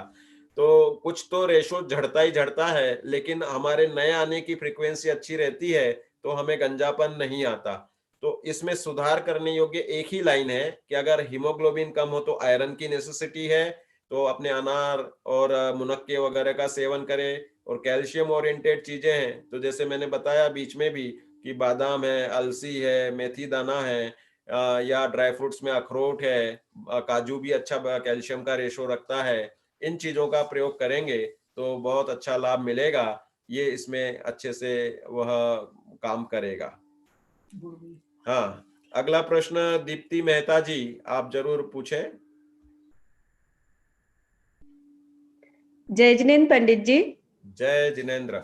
तो कुछ तो रेशो झड़ता ही झड़ता है, लेकिन हमारे नए आने की फ्रीक्वेंसी अच्छी रहती है तो हमें गंजापन नहीं आता। तो इसमें सुधार करने योग्य एक ही लाइन है कि अगर हीमोग्लोबिन कम हो तो आयरन की नेसेसिटी है, तो अपने अनार और मुनक्के वगैरह का सेवन करें। और कैल्शियम ओरिएंटेड चीजें हैं तो जैसे मैंने बताया बीच में भी कि बादाम है, अलसी है, मेथी दाना है, या ड्राई फ्रूट्स में अखरोट है, काजू भी अच्छा कैल्शियम का रेशो रखता है। इन चीजों का प्रयोग करेंगे तो बहुत अच्छा लाभ मिलेगा। ये इसमें अच्छे से वह काम करेगा। हाँ, अगला प्रश्न दीप्ति मेहता जी, आप जरूर पूछे। जय जिनेन्द्र पंडित जी। जय जिनेन्द्र।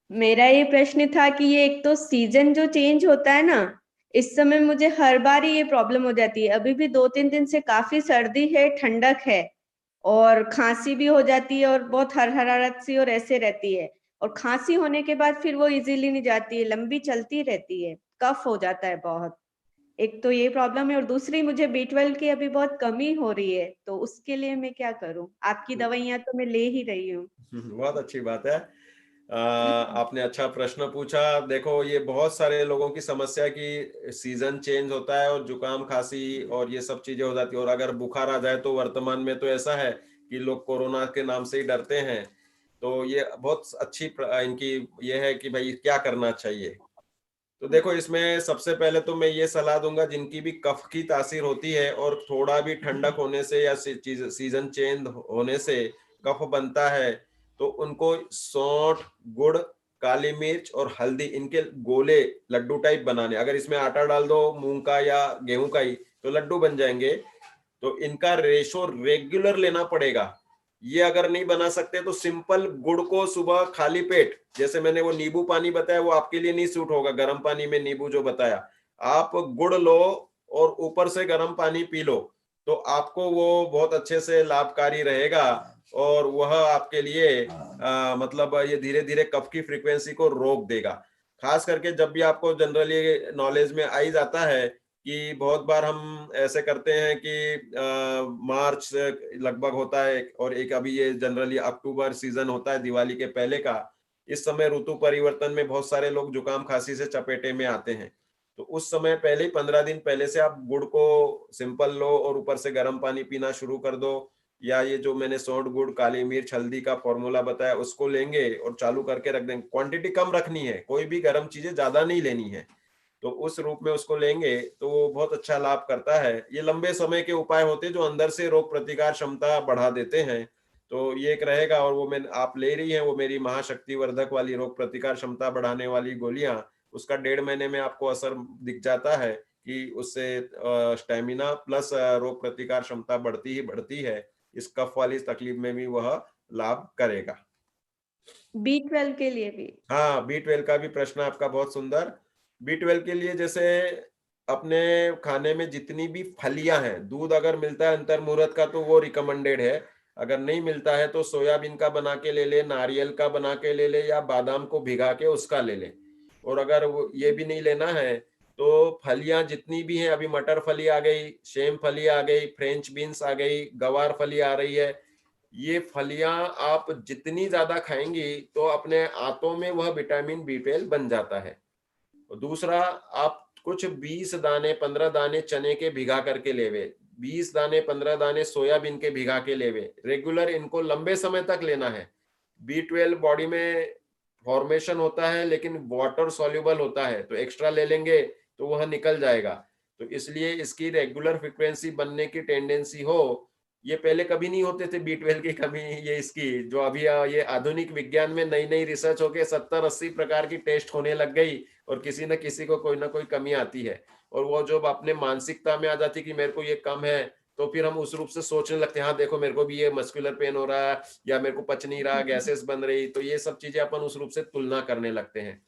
मेरा ये प्रश्न था कि ये एक तो सीजन जो चेंज होता है ना, इस समय मुझे हर बार ही ये प्रॉब्लम हो जाती है। अभी भी 2-3 दिन से काफी सर्दी है, ठंडक है और खांसी भी हो जाती है और बहुत हरहराहट सी और ऐसे रहती है। और खांसी होने के बाद फिर वो इजीली नहीं जाती है, लंबी चलती रहती है, कफ हो जाता है बहुत। एक तो ये प्रॉब्लम है और दूसरी मुझे B12 की अभी बहुत कमी हो रही है, तो उसके लिए मैं क्या करूं? आपकी दवाइयां तो मैं ले ही रही हूँ। बहुत अच्छी बात है। आपने अच्छा प्रश्न पूछा। देखो, ये बहुत सारे लोगों की समस्या है कि सीजन चेंज होता है और जुकाम खांसी और ये सब चीजें हो जाती है, और अगर बुखार आ जाए तो वर्तमान में तो ऐसा है कि लोग कोरोना के नाम से ही डरते हैं। तो ये बहुत अच्छी इनकी ये है कि भाई क्या करना चाहिए। तो देखो, इसमें सबसे पहले तो मैं ये सलाह दूंगा, जिनकी भी कफ की तासीर होती है और थोड़ा भी ठंडक होने से या सीजन चेंज होने से कफ बनता है, तो उनको सौंठ, गुड़, काली मिर्च और हल्दी, इनके गोले लड्डू टाइप बनाने। अगर इसमें आटा डाल दो मूंग का या गेहूं का ही, तो लड्डू बन जाएंगे। तो इनका रेशो रेगुलर लेना पड़ेगा। ये अगर नहीं बना सकते तो सिंपल गुड़ को सुबह खाली पेट, जैसे मैंने वो नींबू पानी बताया, वो आपके लिए नहीं सूट होगा, गर्म पानी में नींबू जो बताया, आप गुड़ लो और ऊपर से गर्म पानी पी लो, तो आपको वो बहुत अच्छे से लाभकारी रहेगा। और वह आपके लिए मतलब ये धीरे धीरे कफ की फ्रीक्वेंसी को रोक देगा। खास करके जब भी आपको जनरली नॉलेज में आ ही जाता है कि बहुत बार हम ऐसे करते हैं कि मार्च लगभग होता है और एक अभी ये जनरली अक्टूबर सीजन होता है दिवाली के पहले का। इस समय ऋतु परिवर्तन में बहुत सारे लोग जुकाम खांसी से चपेटे में आते हैं। तो उस समय पहले ही 15 दिन पहले से आप गुड़ को सिंपल लो और ऊपर से गर्म पानी पीना शुरू कर दो, या ये जो मैंने सौंठ, गुड़, काली मिर्च, हल्दी का फॉर्मूला बताया उसको लेंगे और चालू करके रख देंगे। क्वांटिटी कम रखनी है, कोई भी गर्म चीजें ज्यादा नहीं लेनी है। तो उस रूप में उसको लेंगे तो वो बहुत अच्छा लाभ करता है। ये लंबे समय के उपाय होते हैं जो अंदर से रोग प्रतिकार क्षमता बढ़ा देते हैं। तो ये एक रहेगा। और वो मैं आप ले रही हैं वो मेरी महाशक्ति वर्धक वाली रोग प्रतिकार क्षमता बढ़ाने वाली गोलियां, उसका 1.5 महीने में आपको असर दिख जाता है कि उससे स्टेमिना प्लस रोग प्रतिकार क्षमता बढ़ती ही बढ़ती है। इस कफ वाली तकलीफ में भी वह लाभ करेगा। B12 के लिए भी? हाँ, B12 का भी प्रश्न आपका बहुत सुंदर। B12 के लिए जैसे अपने खाने में जितनी भी फलियां हैं, दूध अगर मिलता है अंतर्मुहूर्त का तो वो रिकमेंडेड है। अगर नहीं मिलता है तो सोयाबीन का बना के ले ले, नारियल का बना के ले ले, या बादाम को भिगा के उसका ले ले। और अगर वो ये भी नहीं लेना है तो फलियां जितनी भी हैं, अभी मटर फली आ गई, सेम फली आ गई, फ्रेंच बीन्स आ गई, गवार फली आ रही है, ये फलियां आप जितनी ज्यादा खाएंगी तो अपने आंतों में वह विटामिन B12 बन जाता है। और दूसरा, आप कुछ 20 दाने 15 दाने चने के भिगा करके लेवे, 20 दाने 15 दाने सोयाबीन के भिगा के लेवे। रेगुलर इनको लंबे समय तक लेना है। B12 बॉडी में फॉर्मेशन होता है लेकिन वाटर सॉल्युबल होता है, तो एक्स्ट्रा ले लेंगे तो वह निकल जाएगा। तो इसलिए इसकी रेगुलर फ्रिक्वेंसी बनने की टेंडेंसी हो, ये पहले कभी नहीं होते थे B12 की कमी। ये इसकी जो अभी ये आधुनिक विज्ञान में नई नई रिसर्च होके 70-80 प्रकार की टेस्ट होने लग गई और किसी न किसी को कोई ना कोई कमी आती है। और वो जो अपने मानसिकता में आ जाती कि मेरे को ये कम है, तो फिर हम उस रूप से सोचने लगते हैं हाँ देखो मेरे को भी ये मस्कुलर पेन हो रहा है, या मेरे को पच नहीं रहा, गैसेस बन रही, तो ये सब चीजें अपन उस रूप से तुलना करने लगते हैं।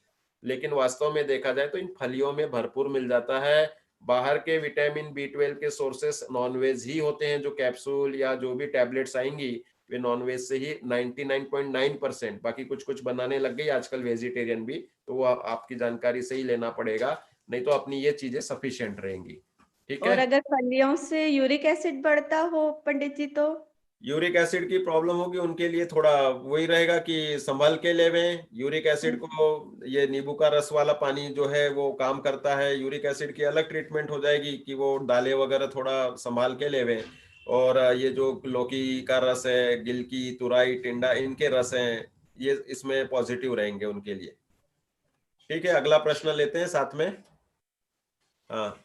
लेकिन वास्तव में देखा जाए तो इन फलियों में भरपूर मिल जाता है। बाहर के विटामिन B12 के सोर्सेस नॉनवेज ही होते हैं, जो कैप्सूल या जो भी टैबलेट्स आएंगी वे नॉनवेज से ही 99.9%। बाकी कुछ कुछ बनाने लग गई आजकल वेजिटेरियन भी, तो वो आपकी जानकारी से ही लेना पड़ेगा, नहीं तो अपनी ये चीजें सफिशिएंट रहेंगी। ठीक और है। अगर फलियों से यूरिक एसिड बढ़ता हो पंडित जी तो? यूरिक एसिड की प्रॉब्लम होगी उनके लिए थोड़ा वही रहेगा कि संभल के लेवें यूरिक एसिड को। ये नींबू का रस वाला पानी जो है वो काम करता है। यूरिक एसिड की अलग ट्रीटमेंट हो जाएगी कि वो दालें वगैरह थोड़ा संभाल के लेवें। और ये जो लौकी का रस है, गिलकी, तुरई, टिंडा, इनके रस हैं, ये इसमें पॉजिटिव रहेंगे उनके लिए। ठीक है, अगला प्रश्न लेते हैं साथ में। हाँ,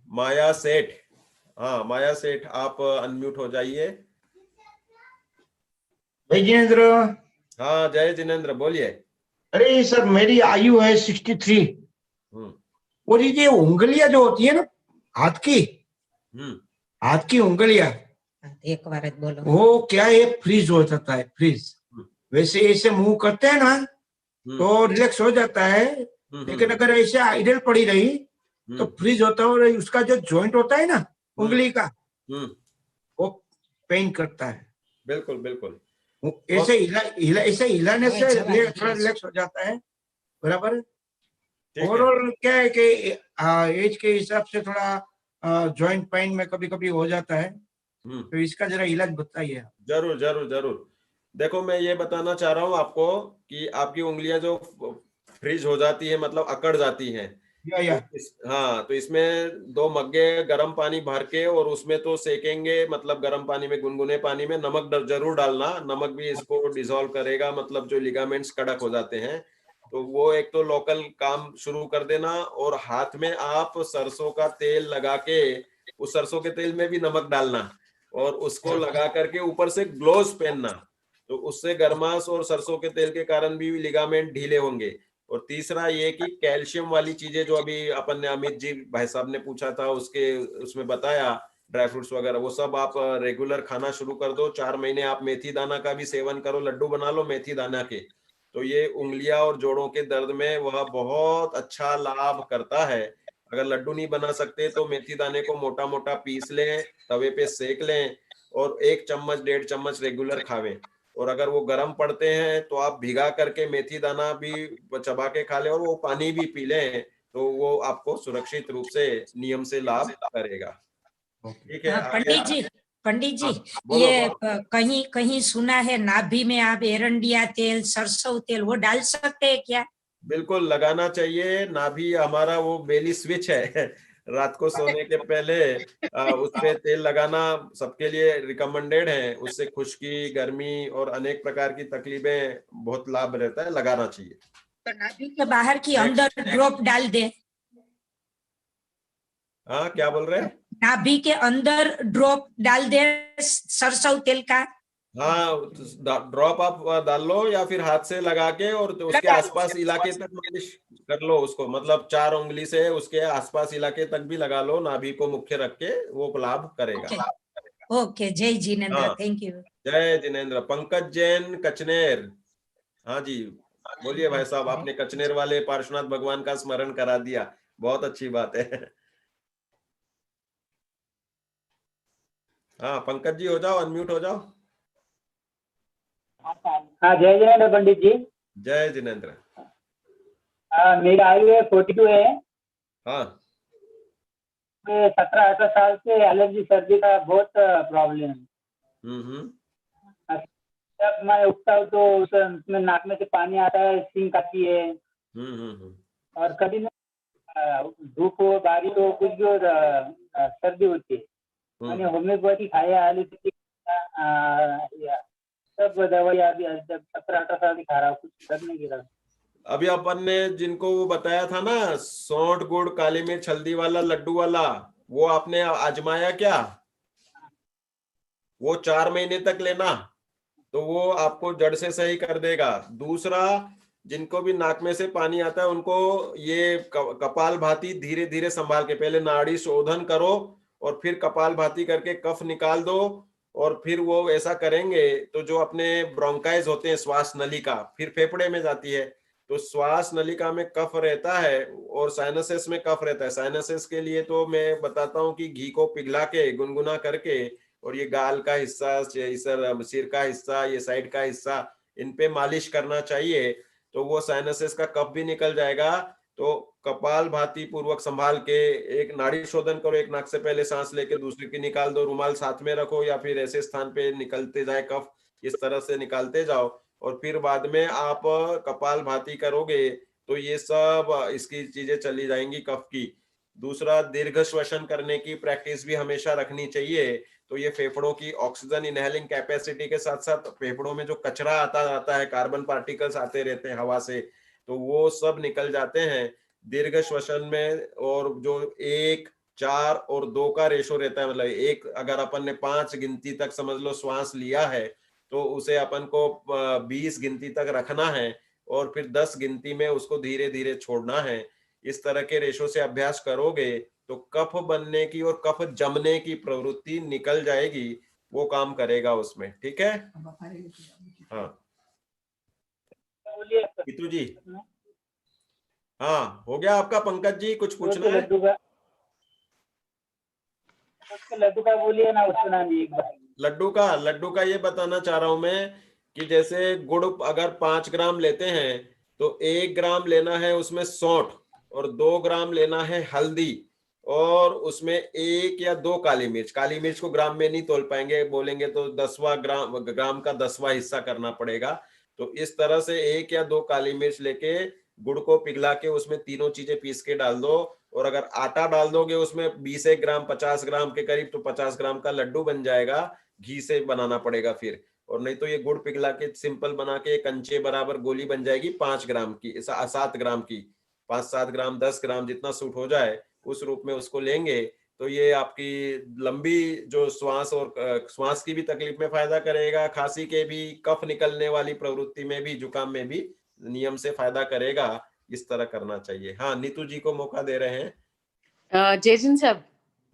माया सेठ। हाँ माया सेठ, आप अनम्यूट हो जाइए। भाई जिनेन्द्र। हाँ जय जिनेन्द्र, बोलिए। अरे सर मेरी आयु है 63। और ये उंगलियां जो होती है ना हाथ की उंगलियां, एक बार बोलो। वो क्या है, फ्रीज हो जाता है, फ्रीज। वैसे ऐसे मूव करते हैं ना तो रिलैक्स हो जाता है, लेकिन अगर ऐसे आइडल पड़ी रही तो फ्रीज होता है, और उसका जो जॉइंट होता है ना उंगली का, वो पेन करता है। बिल्कुल बिल्कुल। ऐसे ऐसे हिलाने से थोड़ा रिलैक्स हो जाता है, बराबर। और क्या है कि एज के हिसाब से थोड़ा जॉइंट पेन में कभी कभी हो जाता है, तो इसका जरा इलाज बताइए। जरूर जरूर जरूर। देखो मैं ये बताना चाह रहा हूँ आपको कि आपकी उंगलियां जो फ्रीज हो जाती है, मतलब अकड़ जाती हैं, हाँ, तो इसमें 2 मग्गे गर्म पानी भर के और उसमें तो सेकेंगे, मतलब गर्म पानी में, गुनगुने पानी में नमक जरूर डालना। नमक भी इसको डिसॉल्व करेगा, मतलब जो लिगामेंट्स कड़क हो जाते हैं। तो वो एक तो लोकल काम शुरू कर देना, और हाथ में आप सरसों का तेल लगा के, उस सरसों के तेल में भी नमक डालना, और उसको लगा करके ऊपर से ग्लोव्स पहनना। तो उससे गर्माश और सरसों के तेल के कारण भी लिगामेंट ढीले होंगे। और तीसरा ये कि कैल्शियम वाली चीजें जो अभी अपन ने, अमित जी भाई साहब ने पूछा था, उसमें बताया ड्राई फ्रूट्स वगैरह, वो सब आप रेगुलर खाना शुरू कर दो। 4 महीने आप मेथी दाना का भी सेवन करो, लड्डू बना लो मेथी दाना के। तो ये उंगलियां और जोड़ों के दर्द में वह बहुत अच्छा लाभ करता है। अगर लड्डू नहीं बना सकते तो मेथी दाने को मोटा मोटा पीस लें, तवे पे सेक लें, और 1 चम्मच 1.5 चम्मच रेगुलर खावें। और अगर वो गर्म पड़ते हैं तो आप भिगा करके मेथी दाना भी चबा के खा लें, और वो पानी भी पी लें, तो वो आपको सुरक्षित रूप से नियम से लाभ करेगा। ठीक है। पंडित जी बोलो, ये बोलो। कहीं कहीं सुना है नाभि में आप एरंडिया तेल, सरसों तेल वो डाल सकते हैं क्या? बिल्कुल लगाना चाहिए। नाभि हमारा वो बेली स्विच है रात को सोने के पहले उस पे तेल लगाना सबके लिए रिकमेंडेड है। उससे खुश्की, गर्मी और अनेक प्रकार की तकलीफें बहुत लाभ रहता है, लगाना चाहिए। तो नाभि के बाहर की अंदर ड्रॉप डाल दे। हाँ, क्या बोल रहे हैं? नाभि के अंदर ड्रॉप डाल दे सरसों तेल का। हाँ, ड्रॉप आप डाल लो, या फिर हाथ से लगा के और उसके आसपास इलाके तक मालिश कर लो उसको, मतलब 4 उंगली से उसके आसपास इलाके तक भी लगा लो, नाभि को मुख्य रख के, वो लाभ करेगा। ओके, जय जिनेंद्र। हाँ, थैंक यू। जय जिनेंद्र। पंकज जैन कचनेर, हाँ जी, बोलिए भाई साहब। आपने कचनेर वाले पार्श्वनाथ भगवान का स्मरण करा दिया, बहुत अच्छी बात है। हाँ पंकज जी, हो जाओ, अनम्यूट हो जाओ। हाँ, जय जिनेंद्र पंडित जी। जय जिनेंद्र। मेरी आयु 42 है। हाँ, 17-18 साल से एलर्जी, सर्दी का बहुत प्रॉब्लम है। जब मैं उठता हूँ तो उसमें नाक में से पानी आता है, छींक आती है। और कभी धूप हो, बारिश हो, कुछ भी हो, सर्दी होती है। मैंने होम्योपैथी खाया, एलोपैथी सब दवाई अभी 17-18 साल की खा रहा हूँ, कुछ कर नहीं गिरा। अभी अपन ने जिनको वो बताया था ना, सौंठ गुड़ काली मिर्च हल्दी वाला लड्डू वाला, वो आपने आजमाया क्या? वो 4 महीने तक लेना, तो वो आपको जड़ से सही कर देगा। दूसरा, जिनको भी नाक में से पानी आता है उनको ये कपाल भाती धीरे धीरे संभाल के, पहले नाड़ी शोधन करो और फिर कपाल भाती करके कफ निकाल दो, और फिर वो ऐसा करेंगे तो जो अपने ब्रोंकाइज होते हैं, श्वास नलिका, फिर फेफड़े में जाती है। तो श्वास नलिका में कफ रहता है और साइनसेस में कफ रहता है। साइनसेस के लिए तो मैं बताता हूँ कि घी को पिघला के गुनगुना करके, और ये गाल का हिस्सा, सिर का हिस्सा, ये साइड का हिस्सा, इन पे मालिश करना चाहिए, तो वो साइनसेस का कफ भी निकल जाएगा। तो कपाल भाती पूर्वक संभाल के एक नाड़ी शोधन करो, एक नाक से पहले सांस लेके दूसरी की निकाल दो, रुमाल साथ में रखो या फिर ऐसे स्थान पे निकलते जाए कफ, इस तरह से निकालते जाओ, और फिर बाद में आप कपाल भाती करोगे तो ये सब इसकी चीजें चली जाएंगी कफ की। दूसरा, दीर्घ श्वसन करने की प्रैक्टिस भी हमेशा रखनी चाहिए। तो ये फेफड़ों की ऑक्सीजन इनहेलिंग कैपेसिटी के साथ साथ फेफड़ों में जो कचरा आता रहता है, कार्बन पार्टिकल्स आते रहते हैं हवा से, तो वो सब निकल जाते हैं दीर्घ श्वसन में। और जो 1, 4 और 2 का रेशो रहता है, मतलब एक अगर अपन ने 5 गिनती तक समझ लो श्वास लिया है, तो उसे अपन को 20 गिनती तक रखना है, और फिर 10 गिनती में उसको धीरे धीरे छोड़ना है। इस तरह के रेशो से अभ्यास करोगे तो कफ बनने की और कफ जमने की प्रवृत्ति निकल जाएगी, वो काम करेगा उसमें। ठीक है। हाँ बोलिए गीतू जी। हाँ हो गया आपका? पंकज जी कुछ पूछना है? लड्डू का बोलिए ना, सुना नहीं एक बार। लड्डू का ये बताना चाह रहा हूं मैं कि जैसे गुड़ अगर 5 ग्राम लेते हैं तो 1 ग्राम लेना है उसमें सौंठ और 2 ग्राम लेना है हल्दी और उसमें 1 या 2 काली मिर्च को ग्राम में नहीं तोल पाएंगे, बोलेंगे तो 10वां ग्राम का 10वां हिस्सा करना पड़ेगा। तो इस तरह से 1 या 2 काली मिर्च लेके गुड़ को पिघला के उसमें तीनों चीजें पीस के डाल दो, और अगर आटा डाल दोगे उसमें 20 ग्राम 50 ग्राम के करीब, तो 50 ग्राम का लड्डू बन जाएगा। घी से बनाना पड़ेगा फिर, और नहीं तो ये गुड़ पिघला के सिंपल बना के कंचे बराबर गोली बन जाएगी 5 ग्राम की, 7 ग्राम की, 5-7 ग्राम 10 ग्राम जितना सूट हो जाए उस रूप में उसको लेंगे तो ये आपकी लंबी जो श्वास और श्वास की भी तकलीफ में फायदा करेगा, खांसी के भी, कफ निकलने वाली प्रवृत्ति में भी, जुकाम में भी नियम से फायदा करेगा। इस तरह करना चाहिए। हाँ नीतू जी को मौका दे रहे हैं। जय जिन साहब।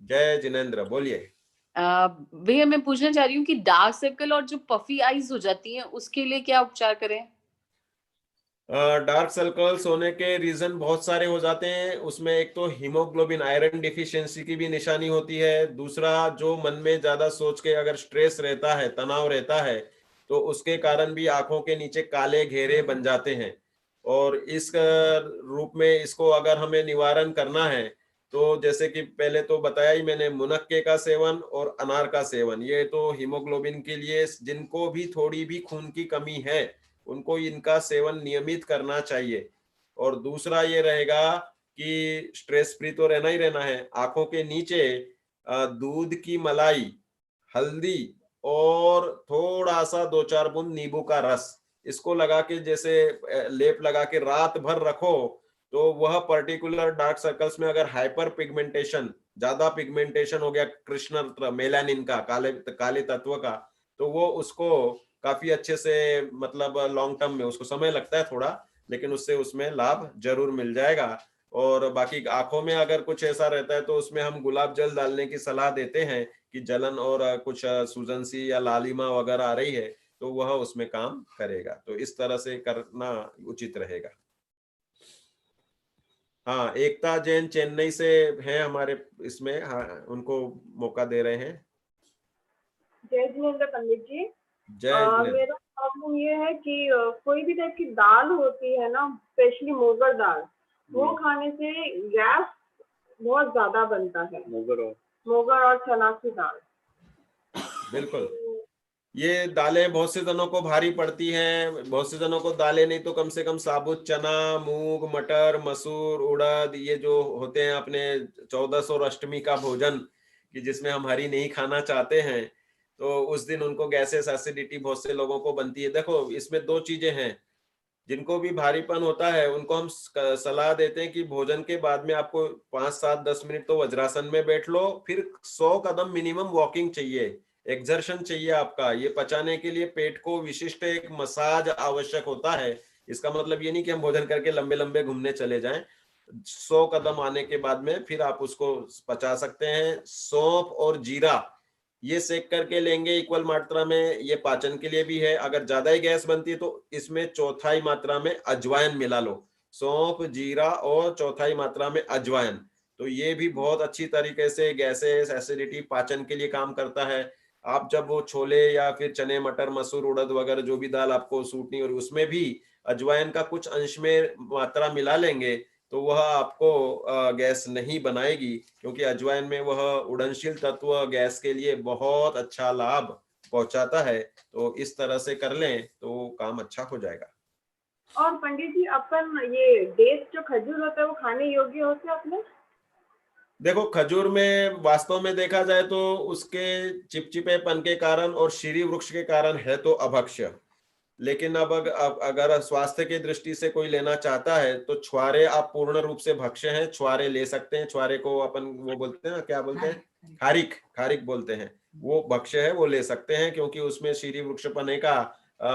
जय जिनेंद्र, बोलिए। भैया मैं पूछना चाह रही हूँ कि डार्क सर्कल और जो पफी आईज हो जाती हैं उसके लिए क्या उपचार करें? डार्क सर्कल्स होने के रीजन बहुत सारे हो जाते हैं। उसमें एक तो हीमोग्लोबिन आयरन डिफिशियंसी की भी निशानी होती है। दूसरा जो मन में ज्यादा सोच के अगर स्ट्रेस रहता है, तनाव रहता है, तो उसके कारण भी आंखों के नीचे काले घेरे बन जाते हैं। और इस रूप में इसको अगर हमें निवारण करना है तो जैसे कि पहले तो बताया ही मैंने, मुनक्के का सेवन और अनार का सेवन, ये तो हीमोग्लोबिन के लिए, जिनको भी थोड़ी भी खून की कमी है उनको इनका सेवन नियमित करना चाहिए। और दूसरा ये रहेगा कि स्ट्रेस फ्री तो रहना ही रहना है। आंखों के नीचे दूध की मलाई, हल्दी और थोड़ा सा 2-4 बूंद नींबू का रस, इसको लगा के जैसे लेप लगा के रात भर रखो तो वह पर्टिकुलर डार्क सर्कल्स में अगर हाइपर पिगमेंटेशन, ज्यादा पिगमेंटेशन हो गया कृष्ण मेलानिन का, काले तत्व का, तो वो उसको काफी अच्छे से, मतलब लॉन्ग टर्म में, उसको समय लगता है थोड़ा, लेकिन उससे उसमें लाभ जरूर मिल जाएगा। और बाकी आंखों में अगर कुछ ऐसा रहता है तो उसमें हम गुलाब जल डालने की सलाह देते हैं कि जलन और कुछ सूजन सी या लालिमा वगैरह आ रही है तो वह उसमें काम करेगा। तो इस तरह से करना उचित रहेगा। हाँ एकता जैन चेन्नई से हैं हमारे इसमें। हाँ उनको मौका दे रहे हैं। जय जिनेंद्र पंडित जी। जय मेरा प्रॉब्लम ये है कि कोई भी टाइप की दाल होती है ना, स्पेशली मोगर दाल, वो खाने से गैस बहुत ज्यादा बनता है। मोगर और चना की दाल। बिल्कुल, ये दालें बहुत से जनों को भारी पड़ती हैं। बहुत से जनों को दालें नहीं तो कम से कम साबुत चना, मूंग, मटर, मसूर, उड़द, ये जो होते हैं अपने 14 और अष्टमी का भोजन, कि जिसमें हम हरी नहीं खाना चाहते हैं, तो उस दिन उनको गैसेस, एसिडिटी बहुत से लोगों को बनती है। देखो इसमें 2 चीजें हैं। जिनको भी भारीपन होता है उनको हम सलाह देते हैं कि भोजन के बाद में आपको 5, 7, 10 मिनट तो वज्रासन में बैठ लो, फिर 100 कदम मिनिमम वॉकिंग चाहिए, एक्सर्शन चाहिए आपका। ये पचाने के लिए पेट को विशिष्ट एक मसाज आवश्यक होता है। इसका मतलब ये नहीं कि हम भोजन करके लंबे लंबे घूमने चले जाएं। 100 कदम आने के बाद में फिर आप उसको पचा सकते हैं। सौंफ और जीरा ये सेक करके लेंगे इक्वल मात्रा में, ये पाचन के लिए भी है। अगर ज्यादा ही गैस बनती है तो इसमें चौथाई मात्रा में अजवाइन मिला लो। सौंफ, जीरा और चौथाई मात्रा में अजवाइन, तो ये भी बहुत अच्छी तरीके से गैसेस, एसिडिटी, पाचन के लिए काम करता है। आप जब वो छोले या फिर चने, मटर, मसूर, उड़द वगैरह जो भी दाल आपको सूट नहीं हो रही, उसमें भी अजवाइन का कुछ अंश में मात्रा मिला लेंगे तो वह आपको गैस नहीं बनाएगी, क्योंकि अजवाइन में वह उड़नशील तत्व गैस के लिए बहुत अच्छा लाभ पहुंचाता है। तो इस तरह से कर लें तो काम अच्छा हो जाएगा। और पंडित जी अपन ये डेट्स जो खजूर होता है वो खाने योग्य होते हैं अपने? देखो खजूर में वास्तव में देखा जाए तो उसके चिपचिपेपन के कारण और शीरी वृक्ष के कारण है तो अभक्ष्य, लेकिन अब अगर स्वास्थ्य की दृष्टि से कोई लेना चाहता है तो छुआरे आप पूर्ण रूप से भक्ष्य हैं, छुआरे ले सकते हैं। छुआरे को अपन वो बोलते हैं, क्या बोलते हैं, खारिक बोलते हैं, वो भक्ष्य है, वो ले सकते हैं, क्योंकि उसमें शीरी वृक्ष पने का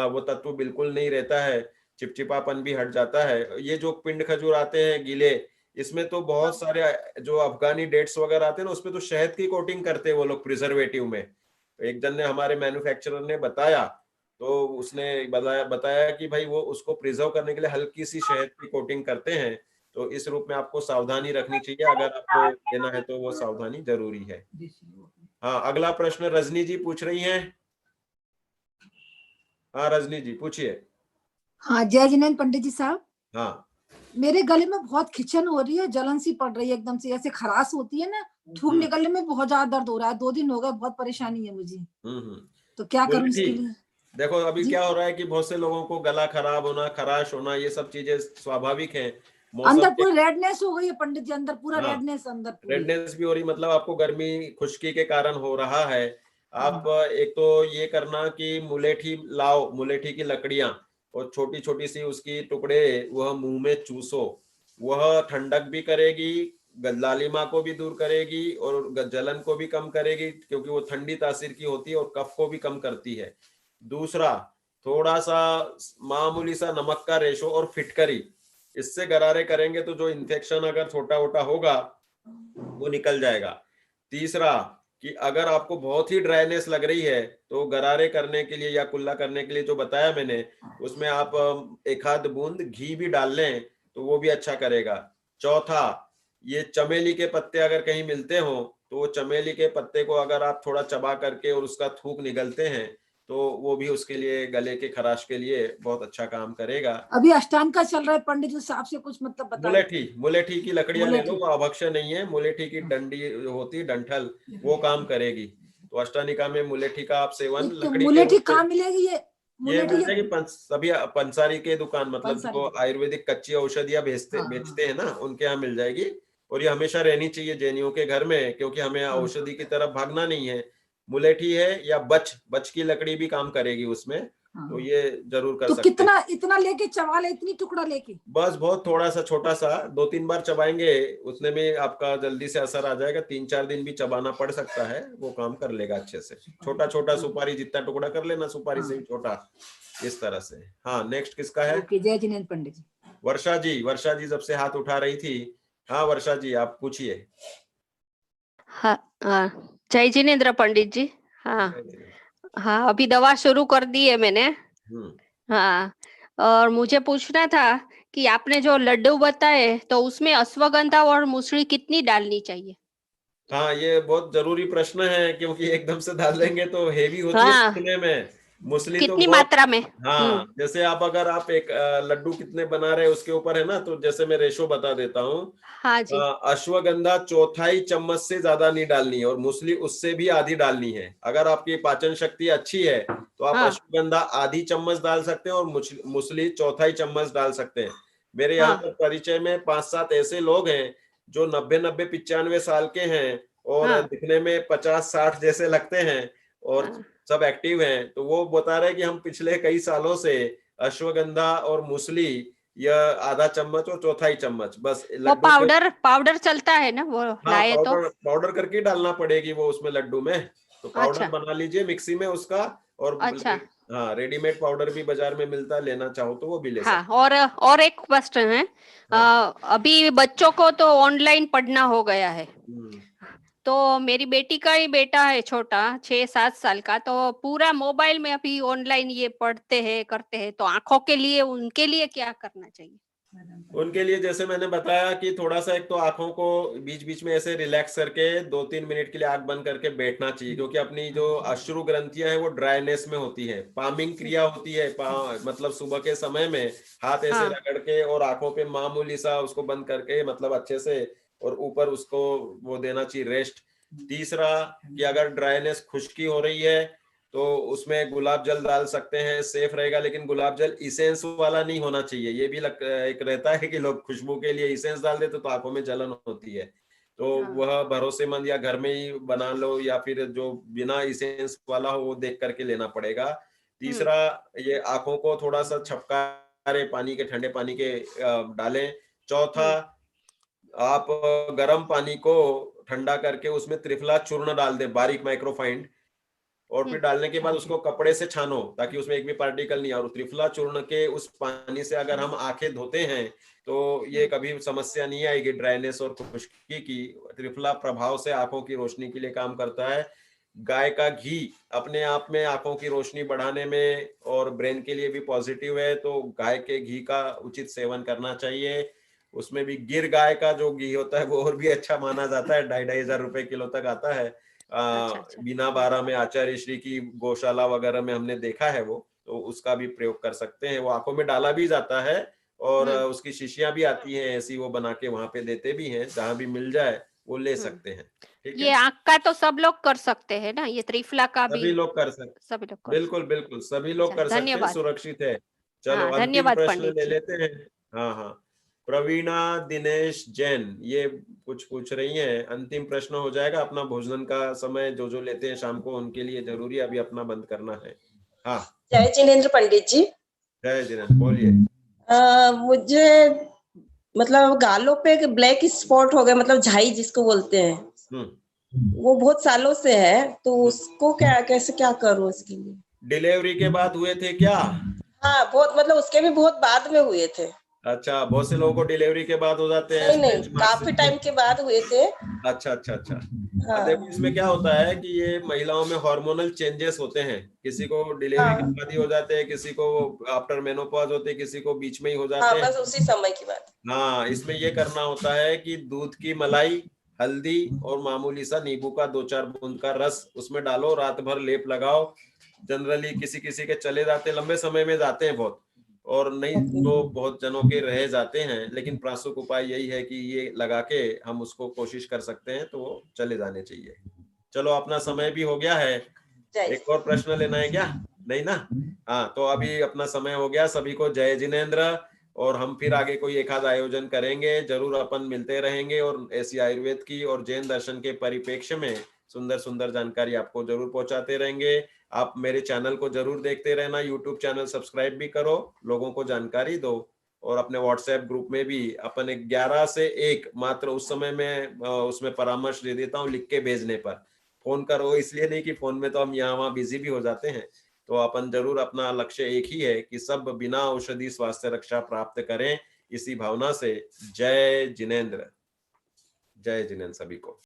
वो तत्व बिल्कुल नहीं रहता है, चिपचिपापन भी हट जाता है। ये जो पिंड खजूर आते हैं गीले, इसमें तो बहुत सारे जो अफगानी डेट्स वगैरह आते हैं ना, उसमें तो शहद की कोटिंग करते हैं वो लोग प्रिजर्वेटिव में। एक जन ने, हमारे मैन्युफैक्चरर ने बताया, तो उसने बताया कि भाई वो उसको प्रिजर्व करने के लिए हल्की सी शहद की कोटिंग करते हैं। तो इस रूप में आपको सावधानी रखनी चाहिए, अगर आपको लेना है तो वो सावधानी जरूरी है। हाँ, अगला प्रश्न रजनी जी पूछ रही हैं। हाँ रजनी जी पूछिए। हाँ, जय जिनेंद्र पंडित जी साहब। हाँ, मेरे गले में बहुत खिंचन हो रही है, जलन सी पड़ रही है, एकदम से ऐसे खराश होती है ना, थूक निकलने में बहुत ज्यादा दर्द हो रहा है। 2 दिन हो गए, बहुत परेशानी है मुझे। तो क्या करूं इसके लिए? देखो अभी क्या हो रहा है कि बहुत से लोगों को गला खराब होना, खराश होना, ये सब चीजें स्वाभाविक है। अंदर पूरी रेडनेस हो गई है पंडित जी, अंदर पूरा रेडनेस, अंदर पूरी रेडनेस भी हो रही, मतलब आपको गर्मी खुश्की के कारण हो रहा है। आप एक तो ये करना कि मुलेठी लाओ, मुलेठी की लकड़ियां, और छोटी छोटी सी उसकी टुकड़े वह मुंह में चूसो। वह ठंडक भी करेगी, लालिमा को भी दूर करेगी और जलन को भी कम करेगी, क्योंकि वो ठंडी तासीर की होती है और कफ को भी कम करती है। दूसरा, थोड़ा सा मामूली सा नमक का रेशो और फिटकरी, इससे गरारे करेंगे तो जो इन्फेक्शन अगर छोटा मोटा होगा वो निकल जाएगा। तीसरा, कि अगर आपको बहुत ही ड्राइनेस लग रही है तो गरारे करने के लिए या कुल्ला करने के लिए जो बताया मैंने, उसमें आप 1 आध बूंद घी भी डाल लें तो वो भी अच्छा करेगा। चौथा, ये चमेली के पत्ते अगर कहीं मिलते हो तो वो चमेली के पत्ते को अगर आप थोड़ा चबा करके और उसका थूक निगलते हैं तो वो भी उसके लिए, गले के खराश के लिए बहुत अच्छा काम करेगा। अभी अष्टांग का चल रहा है पंडित जी, साहब से कुछ मतलब बताइए। मुलेठी की लकड़ियां ले लो, वो अभक्ष्य नहीं है। मुलेठी की डंडी होती, डंठल, वो काम करेगी। तो अष्टानिका में मुलेठी का आप सेवन, लकड़ी मुलेठी कहाँ मिलेगी? ये मिलते हैं सभी पंसारी के दुकान, मतलब जो आयुर्वेदिक कच्ची औषधियां बेचते हैं ना, उनके यहाँ मिल जाएगी। और ये हमेशा रहनी चाहिए जैनियों के घर में, क्योंकि हमें औषधि की तरफ भागना नहीं है। मुलेठी है या बच की लकड़ी भी काम करेगी उसमें। तो ये जरूर कर सकते हैं। कितना इतना लेके चबा ले, इतनी टुकड़ा लेके? बस बहुत थोड़ा सा, छोटा सा, 2-3 बार चबाएंगे उतने में आपका जल्दी से असर आ जाएगा। 3-4 दिन भी चबाना पड़ सकता है, वो काम कर लेगा अच्छे से। छोटा छोटा सुपारी जितना टुकड़ा कर लेना, सुपारी से भी छोटा, इस तरह से। हाँ, नेक्स्ट किसका है? जय जिनेंद्र पंडित जी। वर्षा जी जब से हाथ उठा रही थी। हाँ वर्षा जी, आप पूछिए। हाँ, जय जिनेंद्र पंडित जी। हाँ, अभी दवा शुरू कर दी है मैंने। हाँ, और मुझे पूछना था कि आपने जो लड्डू बताए तो उसमें अश्वगंधा और मूसली कितनी डालनी चाहिए? हाँ, ये बहुत जरूरी प्रश्न है, क्योंकि एकदम से डाल देंगे तो हेवी होती है खाने में। मूसली कितनी तो मात्रा में? हाँ, जैसे आप अगर एक लड्डू कितने बना रहे हैं उसके ऊपर है ना, तो जैसे मैं रेशो बता देता हूँ। हाँ जी। अश्वगंधा 1/4 चम्मच से ज्यादा नहीं डालनी है, और मूसली उससे भी आधी डालनी है। अगर आपकी पाचन शक्ति अच्छी है तो आप अश्वगंधा आधी चम्मच डाल सकते हैं और मूसली 1/4 चम्मच डाल सकते हैं। मेरे यहाँ पर परिचय में 5-7 ऐसे लोग हैं जो 90-90, 95 साल के हैं और दिखने में 50-60 जैसे लगते हैं और सब एक्टिव हैं। तो वो बता रहे हैं कि हम पिछले कई सालों से अश्वगंधा और मूसली या आधा चम्मच और 1/4 चम्मच बस। वो पाउडर चलता है ना, वो लाए तो पाउडर करके डालना पड़ेगी वो उसमें लड्डू में। तो पाउडर बना लीजिए मिक्सी में उसका। और हाँ, रेडीमेड पाउडर भी बाजार में मिलता है, लेना चाहो तो वो भी ले सकते। और एक क्वेश्चन है। अभी बच्चों को तो ऑनलाइन पढ़ना हो गया है, तो मेरी बेटी का ही बेटा है छोटा, 6-7 साल का, तो पूरा मोबाइल में अभी ऑनलाइन ये पढ़ते हैं करते हैं, तो आंखों के लिए उनके लिए क्या करना चाहिए? उनके लिए जैसे मैंने बताया कि थोड़ा सा एक तो आंखों को बीच बीच में ऐसे रिलैक्स करके 2-3 मिनट के लिए आंख बंद करके बैठना चाहिए, क्योंकि अपनी जो अश्रु ग्रंथियां है वो ड्राइनेस में होती है। पामिंग क्रिया होती है, मतलब सुबह के समय में हाथ ऐसे रगड़ के और आंखों पे मामूली सा उसको बंद करके, मतलब अच्छे से, और ऊपर उसको वो देना चाहिए रेस्ट। तीसरा, कि अगर ड्राइनेस, खुश्की हो रही है तो उसमें गुलाब जल डाल सकते हैं, सेफ रहेगा। लेकिन गुलाब जल इसेंस वाला नहीं होना चाहिए। ये भी एक रहता है कि लोग खुशबू के लिए इसेंस डाल देते तो आंखों में जलन होती है। तो वह भरोसेमंद या घर में ही बना लो, या फिर जो बिना इसेंस वाला हो वो देख करके लेना पड़ेगा। तीसरा, ये आंखों को थोड़ा सा छपकारे पानी के, ठंडे पानी के डालें। चौथा, आप गर्म पानी को ठंडा करके उसमें त्रिफला चूर्ण डाल दें, बारीक माइक्रोफाइंड, और फिर डालने के बाद उसको कपड़े से छानो ताकि उसमें एक भी पार्टिकल नहीं। और त्रिफला चूर्ण के उस पानी से अगर हम आंखें धोते हैं तो ये कभी समस्या नहीं आएगी ड्राइनेस और खुश्की की। त्रिफला प्रभाव से आंखों की रोशनी के लिए काम करता है। गाय का घी अपने आप में आंखों की रोशनी बढ़ाने में और ब्रेन के लिए भी पॉजिटिव है, तो गाय के घी का उचित सेवन करना चाहिए। उसमें भी गिर गाय का जो घी होता है वो और भी अच्छा माना जाता है, 2,500 रुपए किलो तक आता है। बिना बारा में आचार्य श्री की गौशाला वगैरह में हमने देखा है वो, तो उसका भी प्रयोग कर सकते हैं। वो आंखों में डाला भी जाता है और उसकी शीशियां भी आती हैं ऐसी, वो बना के वहां पे देते भी हैं। जहां भी मिल जाए वो ले सकते हैं। ठीक है, ये आँख का तो सब लोग कर सकते हैं ना, ये त्रिफला का भी सभी लोग कर सकते, सभी लोग कर बिल्कुल बिल्कुल सभी लोग कर सकते हैं, धन्यवाद। सुरक्षित है। चलो हाँ, अंतिम धन्यवाद प्रश्न पंडित ले जी। लेते हैं। हाँ हाँ, प्रवीणा दिनेश जैन ये कुछ पूछ रही हैं। अंतिम प्रश्न हो जाएगा, अपना भोजन का समय जो जो लेते हैं शाम को उनके लिए जरूरी अभी अपना बंद करना है। हाँ, जय जिनेंद्र पंडित जी। जय जिनेंद्र, बोलिए। मुझे मतलब गालों पे एक ब्लैक स्पॉट हो गया, मतलब झाई जिसको बोलते हैं, वो बहुत सालों से है, तो उसको क्या कैसे क्या करूं इसके लिए? डिलीवरी के बाद हुए थे क्या? हाँ बहुत, मतलब उसके भी बहुत बाद में हुए थे। अच्छा, बहुत से लोगों को डिलीवरी के बाद हो जाते हैं। नहीं, काफी टाइम के बाद हुए थे। अच्छा अच्छा अच्छा। हाँ। देखो इसमें क्या होता है कि ये महिलाओं में हार्मोनल चेंजेस होते हैं। किसी को डिलीवरी के बाद ही हो जाते हैं, किसी को आफ्टर मेनोपॉज होते हैं, किसी को बीच में ही हो जाते हैं। बस उसी समय की बात। हाँ, इसमें ये करना होता है कि दूध की मलाई, हल्दी और मामूली सा नींबू का 2-4 बूंद का रस उसमें डालो, रात भर लेप लगाओ। जनरली किसी किसी के चले जाते, लंबे समय में जाते हैं बहुत, और नहीं तो बहुत जनों के रह जाते हैं। लेकिन प्रासुक उपाय यही है कि ये लगा के हम उसको कोशिश कर सकते हैं, तो वो चले जाने चाहिए। चलो अपना समय भी हो गया है, एक और प्रश्न लेना है क्या? नहीं ना? हाँ, तो अभी अपना समय हो गया। सभी को जय जिनेंद्र। और हम फिर आगे कोई एक आध आयोजन करेंगे, जरूर अपन मिलते रहेंगे और ऐसी आयुर्वेद की और जैन दर्शन के परिप्रेक्ष्य में सुंदर सुंदर जानकारी आपको जरूर पहुंचाते रहेंगे। आप मेरे चैनल को जरूर देखते रहना, यूट्यूब चैनल सब्सक्राइब भी करो, लोगों को जानकारी दो। और अपने व्हाट्सएप ग्रुप में भी अपन 11 से 1 मात्र उस समय में उसमें परामर्श दे देता हूँ लिख के भेजने पर। फोन करो इसलिए नहीं कि फोन में तो हम यहाँ वहाँ बिजी भी हो जाते हैं। तो अपन जरूर, अपना लक्ष्य एक ही है कि सब बिना औषधि स्वास्थ्य रक्षा प्राप्त करें, इसी भावना से जय जिनेंद्र। जय जिनेंद्र सभी को।